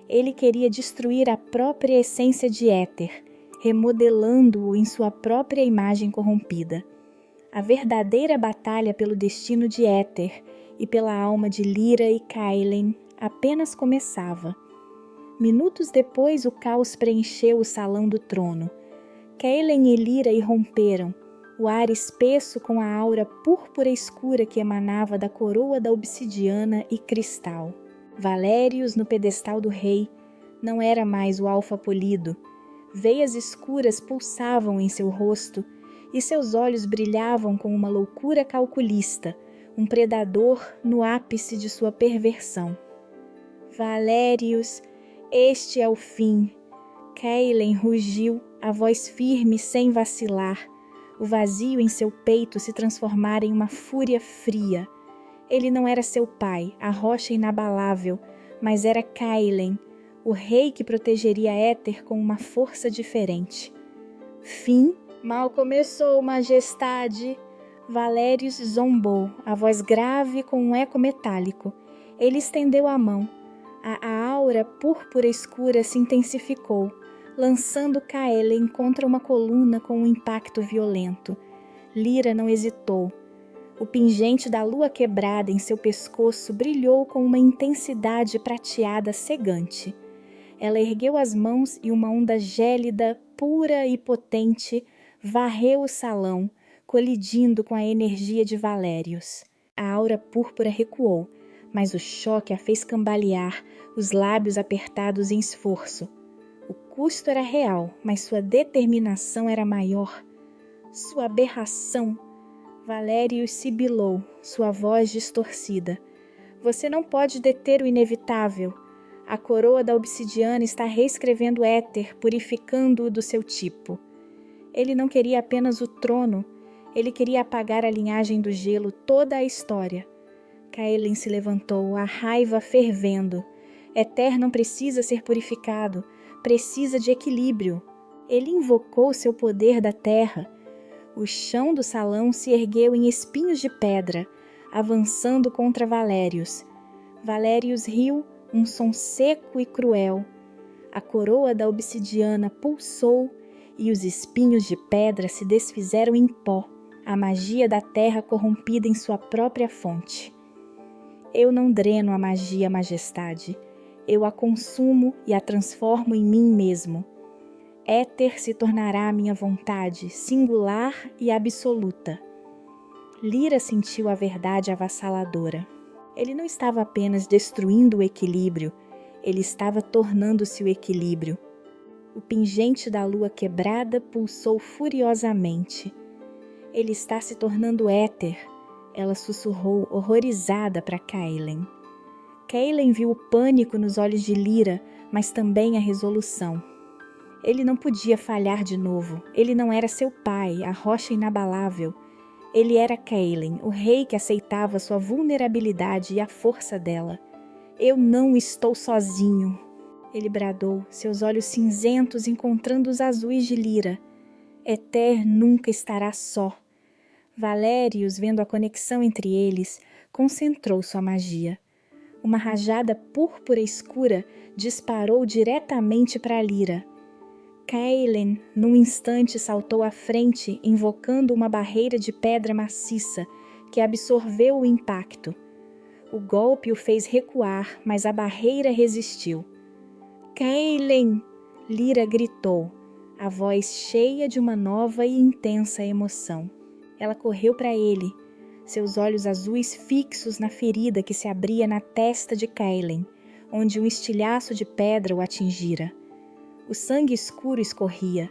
Ele queria destruir a própria essência de Éter, remodelando-o em sua própria imagem corrompida. A verdadeira batalha pelo destino de Éter e pela alma de Lyra e Kaelen apenas começava. Minutos depois, o caos preencheu o salão do trono. Kaelen e Lyra irromperam, o ar espesso com a aura púrpura escura que emanava da coroa da obsidiana e cristal. Valérios, no pedestal do rei, não era mais o alfa polido. Veias escuras pulsavam em seu rosto e seus olhos brilhavam com uma loucura calculista, um predador no ápice de sua perversão. Valérios, este é o fim. Kaelen rugiu, a voz firme sem vacilar. O vazio em seu peito se transformara em uma fúria fria. Ele não era seu pai, a rocha inabalável, mas era Kaelen, o rei que protegeria Éter com uma força diferente. Fim? Mal começou, majestade. Valérios zombou, a voz grave com um eco metálico. Ele estendeu a mão. A aura púrpura escura se intensificou, lançando Kaelen contra uma coluna com um impacto violento. Lyra não hesitou. O pingente da lua quebrada em seu pescoço brilhou com uma intensidade prateada cegante. Ela ergueu as mãos e uma onda gélida, pura e potente, varreu o salão, colidindo com a energia de Valérios. A aura púrpura recuou, mas o choque a fez cambalear, os lábios apertados em esforço. O custo era real, mas sua determinação era maior. Sua aberração. Valérios sibilou, sua voz distorcida. Você não pode deter o inevitável. A coroa da obsidiana está reescrevendo o éter, purificando-o do seu tipo. Ele não queria apenas o trono, ele queria apagar a linhagem do gelo, toda a história. Kaelin se levantou, a raiva fervendo. Éter não precisa ser purificado, precisa de equilíbrio. Ele invocou seu poder da terra. O chão do salão se ergueu em espinhos de pedra, avançando contra Valérios. Valérios riu, um som seco e cruel. A coroa da obsidiana pulsou e os espinhos de pedra se desfizeram em pó, a magia da terra corrompida em sua própria fonte. Eu não dreno a magia, majestade. Eu a consumo e a transformo em mim mesmo. Éter se tornará a minha vontade, singular e absoluta. Lyra sentiu a verdade avassaladora. Ele não estava apenas destruindo o equilíbrio, ele estava tornando-se o equilíbrio. O pingente da lua quebrada pulsou furiosamente. Ele está se tornando éter, ela sussurrou horrorizada para Kaelin. Kaelin viu o pânico nos olhos de Lyra, mas também a resolução. Ele não podia falhar de novo, ele não era seu pai, a rocha inabalável. Ele era Kaelin, o rei que aceitava sua vulnerabilidade e a força dela. Eu não estou sozinho, ele bradou, seus olhos cinzentos encontrando os azuis de Lyra. Éter nunca estará só. Valérios, vendo a conexão entre eles, concentrou sua magia. Uma rajada púrpura escura disparou diretamente para Lyra. Kaelin, num instante, saltou à frente, invocando uma barreira de pedra maciça que absorveu o impacto. O golpe o fez recuar, mas a barreira resistiu. Kaelin! Lyra gritou, a voz cheia de uma nova e intensa emoção. Ela correu para ele, seus olhos azuis fixos na ferida que se abria na testa de Kaelin, onde um estilhaço de pedra o atingira. O sangue escuro escorria.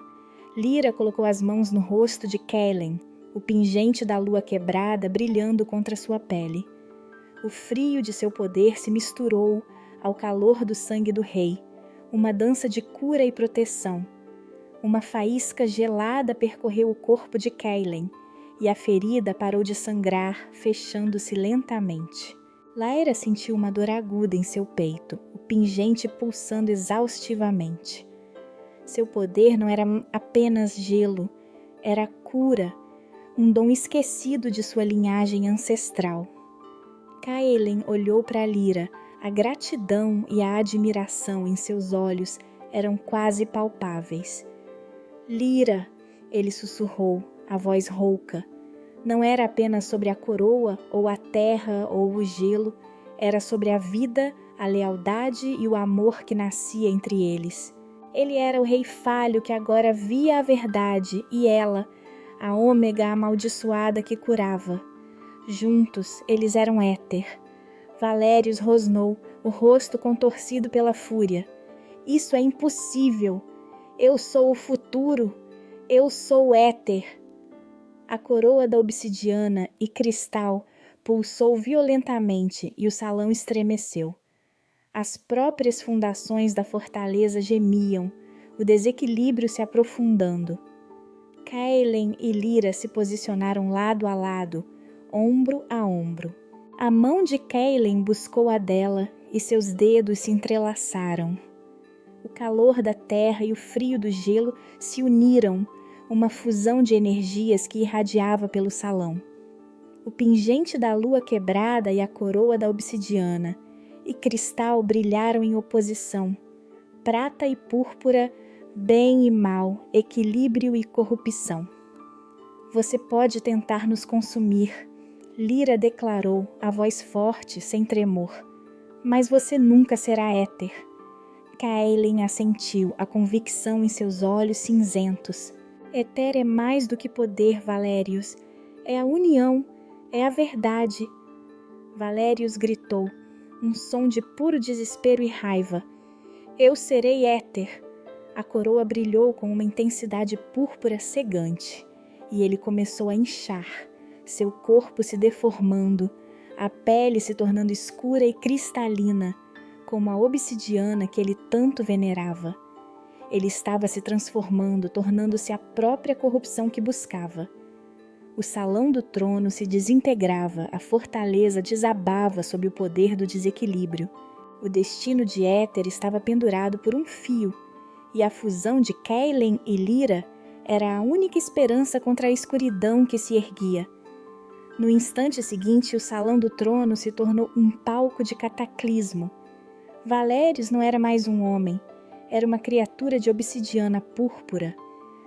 Lyra colocou as mãos no rosto de Kaelin, o pingente da lua quebrada brilhando contra sua pele. O frio de seu poder se misturou ao calor do sangue do rei, uma dança de cura e proteção. Uma faísca gelada percorreu o corpo de Kaelin, e a ferida parou de sangrar, fechando-se lentamente. Lyra sentiu uma dor aguda em seu peito, o pingente pulsando exaustivamente. Seu poder não era apenas gelo, era cura, um dom esquecido de sua linhagem ancestral. Kaelin olhou para Lyra, a gratidão e a admiração em seus olhos eram quase palpáveis. Lyra, ele sussurrou, a voz rouca. Não era apenas sobre a coroa, ou a terra, ou o gelo, era sobre a vida, a lealdade e o amor que nascia entre eles. Ele era o rei falho que agora via a verdade e ela, a ômega amaldiçoada que curava. Juntos, eles eram éter. Valérios rosnou, o rosto contorcido pela fúria. Isso é impossível. Eu sou o futuro. Eu sou éter. A coroa da obsidiana e cristal pulsou violentamente e o salão estremeceu. As próprias fundações da fortaleza gemiam, o desequilíbrio se aprofundando. Kaelin e Lyra se posicionaram lado a lado, ombro a ombro. A mão de Kaelin buscou a dela e seus dedos se entrelaçaram. O calor da terra e o frio do gelo se uniram, uma fusão de energias que irradiava pelo salão. O pingente da lua quebrada e a coroa da obsidiana e cristal brilharam em oposição. Prata e púrpura, bem e mal, equilíbrio e corrupção. Você pode tentar nos consumir, Lyra declarou, a voz forte, sem tremor. Mas você nunca será éter. Kaelin assentiu, a convicção em seus olhos cinzentos. Éter é mais do que poder, Valérios. É a união, é a verdade. Valérios gritou, um som de puro desespero e raiva. Eu serei éter. A coroa brilhou com uma intensidade púrpura cegante, e ele começou a inchar, seu corpo se deformando, a pele se tornando escura e cristalina, como a obsidiana que ele tanto venerava. Ele estava se transformando, tornando-se a própria corrupção que buscava. O salão do trono se desintegrava, a fortaleza desabava sob o poder do desequilíbrio. O destino de Éter estava pendurado por um fio, e a fusão de Keilen e Lyra era a única esperança contra a escuridão que se erguia. No instante seguinte, o salão do trono se tornou um palco de cataclismo. Valérios não era mais um homem, era uma criatura de obsidiana púrpura.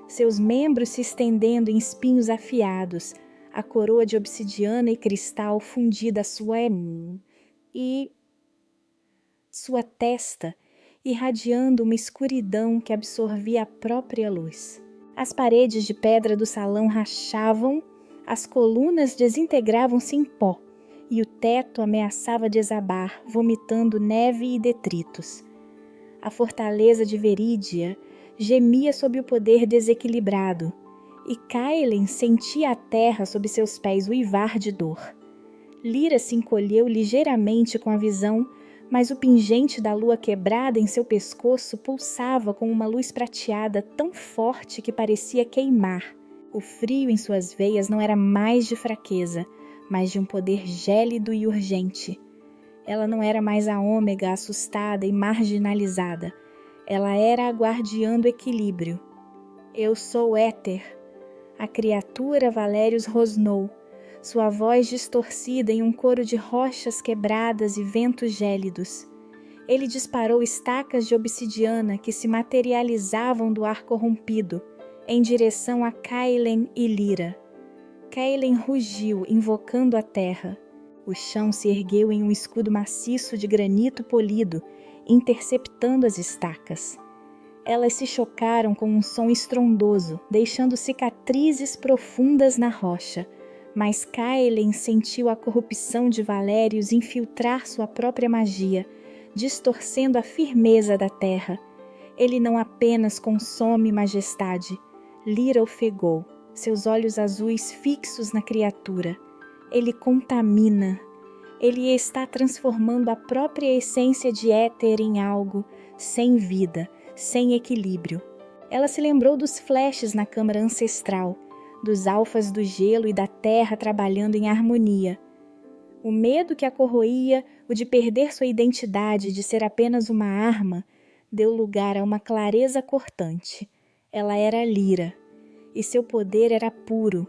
Seus membros se estendendo em espinhos afiados, a coroa de obsidiana e cristal fundida à sua testa, irradiando uma escuridão que absorvia a própria luz. As paredes de pedra do salão rachavam, as colunas desintegravam-se em pó, e o teto ameaçava desabar, vomitando neve e detritos. A fortaleza de Verídia gemia sob o poder desequilibrado, e Keilen sentia a terra sob seus pés uivar de dor. Lyra se encolheu ligeiramente com a visão, mas o pingente da lua quebrada em seu pescoço pulsava com uma luz prateada tão forte que parecia queimar. O frio em suas veias não era mais de fraqueza, mas de um poder gélido e urgente. Ela não era mais a ômega assustada e marginalizada. Ela era a guardiã do equilíbrio. Eu sou Éter. A criatura Valérios rosnou, sua voz distorcida em um coro de rochas quebradas e ventos gélidos. Ele disparou estacas de obsidiana que se materializavam do ar corrompido, em direção a Keilen e Lyra. Keilen rugiu, invocando a terra. O chão se ergueu em um escudo maciço de granito polido, interceptando as estacas. Elas se chocaram com um som estrondoso, deixando cicatrizes profundas na rocha, mas Keilen sentiu a corrupção de Valérios infiltrar sua própria magia, distorcendo a firmeza da terra. Ele não apenas consome majestade. Lyra ofegou, seus olhos azuis fixos na criatura. Ele contamina. Ele está transformando a própria essência de Éter em algo sem vida, sem equilíbrio. Ela se lembrou dos flashes na câmara ancestral, dos alfas do gelo e da terra trabalhando em harmonia. O medo que a corroía, o de perder sua identidade, de ser apenas uma arma, deu lugar a uma clareza cortante. Ela era Lyra, e seu poder era puro.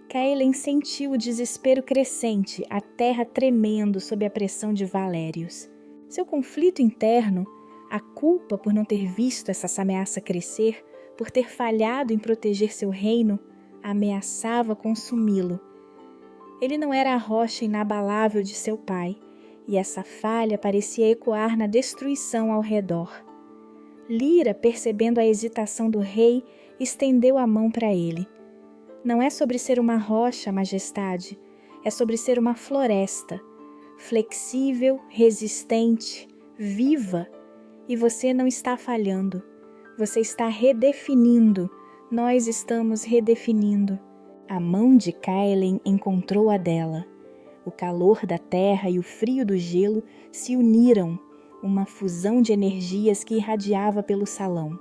Keilen sentiu o desespero crescente, a terra tremendo sob a pressão de Valérios. Seu conflito interno, a culpa por não ter visto essa ameaça crescer, por ter falhado em proteger seu reino, ameaçava consumi-lo. Ele não era a rocha inabalável de seu pai, e essa falha parecia ecoar na destruição ao redor. Lyra, percebendo a hesitação do rei, estendeu a mão para ele. Não é sobre ser uma rocha, majestade, é sobre ser uma floresta, flexível, resistente, viva, e você não está falhando. Você está redefinindo, nós estamos redefinindo. A mão de Keilen encontrou a dela. O calor da terra e o frio do gelo se uniram, uma fusão de energias que irradiava pelo salão.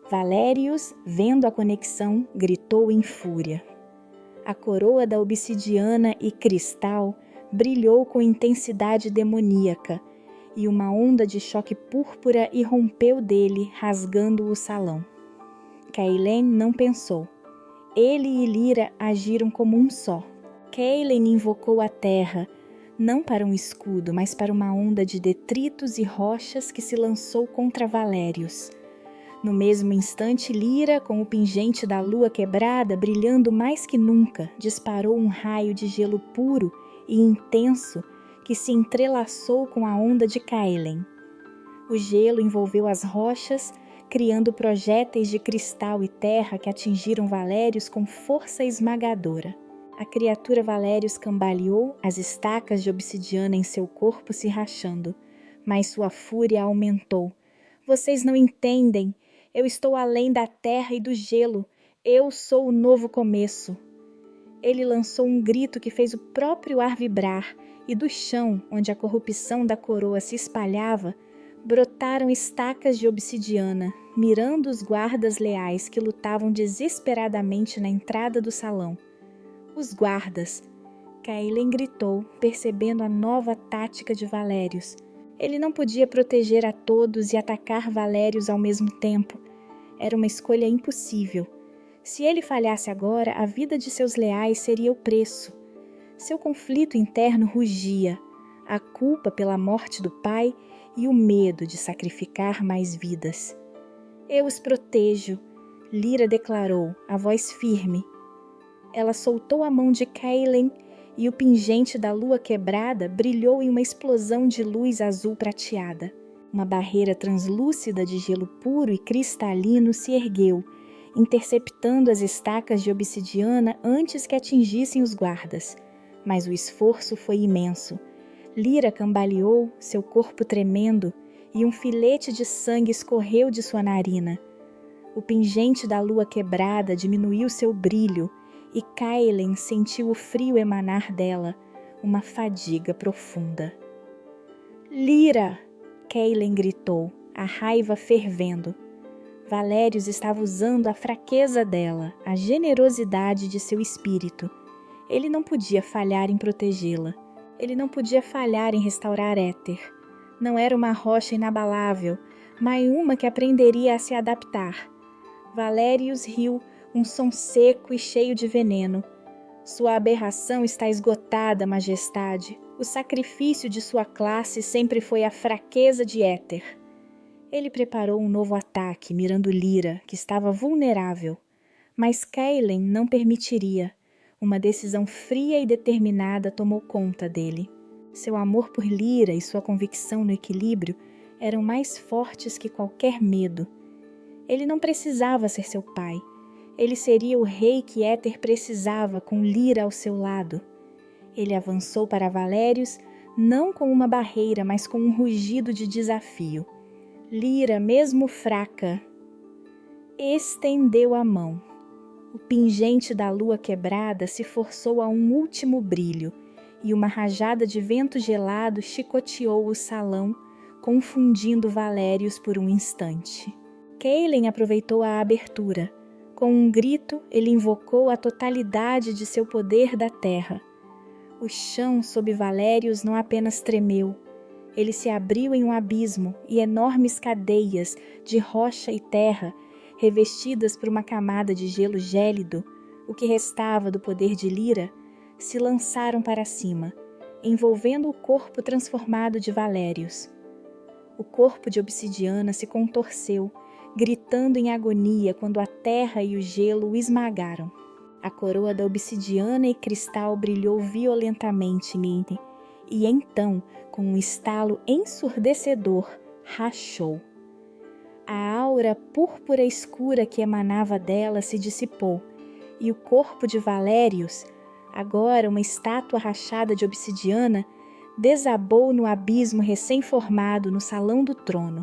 Valérios, vendo a conexão, gritou em fúria. A coroa da obsidiana e cristal brilhou com intensidade demoníaca, e uma onda de choque púrpura irrompeu dele, rasgando o salão. Keilen não pensou. Ele e Lyra agiram como um só. Keilen invocou a terra, não para um escudo, mas para uma onda de detritos e rochas que se lançou contra Valérios. No mesmo instante, Lyra, com o pingente da lua quebrada, brilhando mais que nunca, disparou um raio de gelo puro e intenso que se entrelaçou com a onda de Keilen. O gelo envolveu as rochas, criando projéteis de cristal e terra que atingiram Valérios com força esmagadora. A criatura Valérios cambaleou, as estacas de obsidiana em seu corpo se rachando, mas sua fúria aumentou. Vocês não entendem. Eu estou além da terra e do gelo. Eu sou o novo começo. Ele lançou um grito que fez o próprio ar vibrar, e do chão, onde a corrupção da coroa se espalhava, brotaram estacas de obsidiana, mirando os guardas leais que lutavam desesperadamente na entrada do salão. Os guardas! Caelen gritou, percebendo a nova tática de Valérios. Ele não podia proteger a todos e atacar Valérios ao mesmo tempo. Era uma escolha impossível. Se ele falhasse agora, a vida de seus leais seria o preço. Seu conflito interno rugia, a culpa pela morte do pai e o medo de sacrificar mais vidas. Eu os protejo, Lyra declarou, a voz firme. Ela soltou a mão de Caelen e o pingente da lua quebrada brilhou em uma explosão de luz azul prateada. Uma barreira translúcida de gelo puro e cristalino se ergueu, interceptando as estacas de obsidiana antes que atingissem os guardas. Mas o esforço foi imenso. Lyra cambaleou, seu corpo tremendo, e um filete de sangue escorreu de sua narina. O pingente da lua quebrada diminuiu seu brilho, e Caelen sentiu o frio emanar dela, uma fadiga profunda. Lyra! Caelen gritou, a raiva fervendo. Valérios estava usando a fraqueza dela, a generosidade de seu espírito. Ele não podia falhar em protegê-la. Ele não podia falhar em restaurar Éter. Não era uma rocha inabalável, mas uma que aprenderia a se adaptar. Valérios riu, um som seco e cheio de veneno. Sua aberração está esgotada, majestade. O sacrifício de sua classe sempre foi a fraqueza de Éter. Ele preparou um novo ataque, mirando Lyra, que estava vulnerável. Mas Caelen não permitiria. Uma decisão fria e determinada tomou conta dele. Seu amor por Lyra e sua convicção no equilíbrio eram mais fortes que qualquer medo. Ele não precisava ser seu pai. Ele seria o rei que Éter precisava, com Lyra ao seu lado. Ele avançou para Valérios, não com uma barreira, mas com um rugido de desafio. Lyra, mesmo fraca, estendeu a mão. O pingente da lua quebrada se forçou a um último brilho, e uma rajada de vento gelado chicoteou o salão, confundindo Valérios por um instante. Caelen aproveitou a abertura. Com um grito, ele invocou a totalidade de seu poder da terra. O chão sob Valérios não apenas tremeu, ele se abriu em um abismo e enormes cadeias de rocha e terra, revestidas por uma camada de gelo gélido, o que restava do poder de Lyra, se lançaram para cima, envolvendo o corpo transformado de Valérios. O corpo de obsidiana se contorceu, gritando em agonia quando a terra e o gelo o esmagaram. A coroa da obsidiana e cristal brilhou violentamente nele, e então, com um estalo ensurdecedor, rachou. A aura púrpura escura que emanava dela se dissipou, e o corpo de Valérios, agora uma estátua rachada de obsidiana, desabou no abismo recém-formado no salão do trono.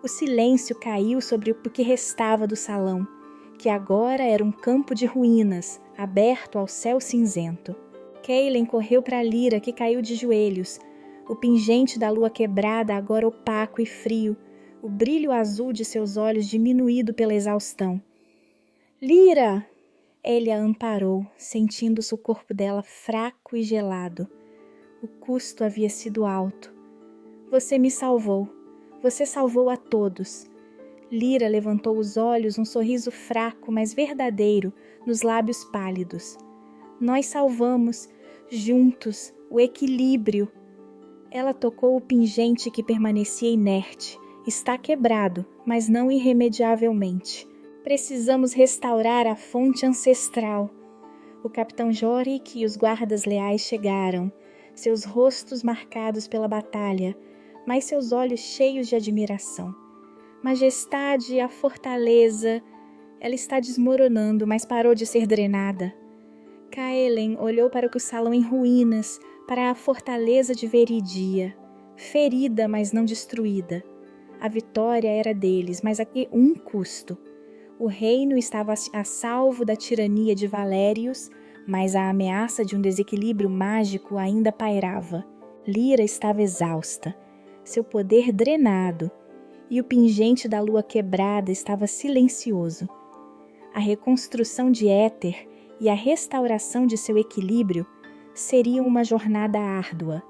O silêncio caiu sobre o que restava do salão, que agora era um campo de ruínas, aberto ao céu cinzento. Caelen correu para Lyra, que caiu de joelhos, o pingente da lua quebrada agora opaco e frio, o brilho azul de seus olhos diminuído pela exaustão. Lyra! Ele a amparou, sentindo-se o corpo dela fraco e gelado. O custo havia sido alto. Você me salvou. Você salvou a todos. Lyra levantou os olhos, um sorriso fraco, mas verdadeiro, nos lábios pálidos. Nós salvamos, juntos, o equilíbrio. Ela tocou o pingente que permanecia inerte. Está quebrado, mas não irremediavelmente. Precisamos restaurar a fonte ancestral. O capitão Jorik e os guardas leais chegaram, seus rostos marcados pela batalha, mas seus olhos cheios de admiração. Majestade, a fortaleza... Ela está desmoronando, mas parou de ser drenada. Caelen olhou para o salão em ruínas, para a fortaleza de Veridia, ferida, mas não destruída. A vitória era deles, mas a que custo? O reino estava a salvo da tirania de Valérios, mas a ameaça de um desequilíbrio mágico ainda pairava. Lyra estava exausta, seu poder drenado, e o pingente da lua quebrada estava silencioso. A reconstrução de Éter e a restauração de seu equilíbrio seriam uma jornada árdua,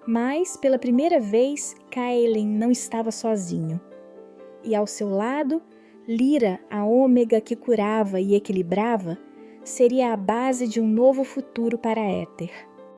mas, pela primeira vez, Kaelen não estava sozinho. E ao seu lado, Lyra, a ômega que curava e equilibrava, seria a base de um novo futuro para Éter.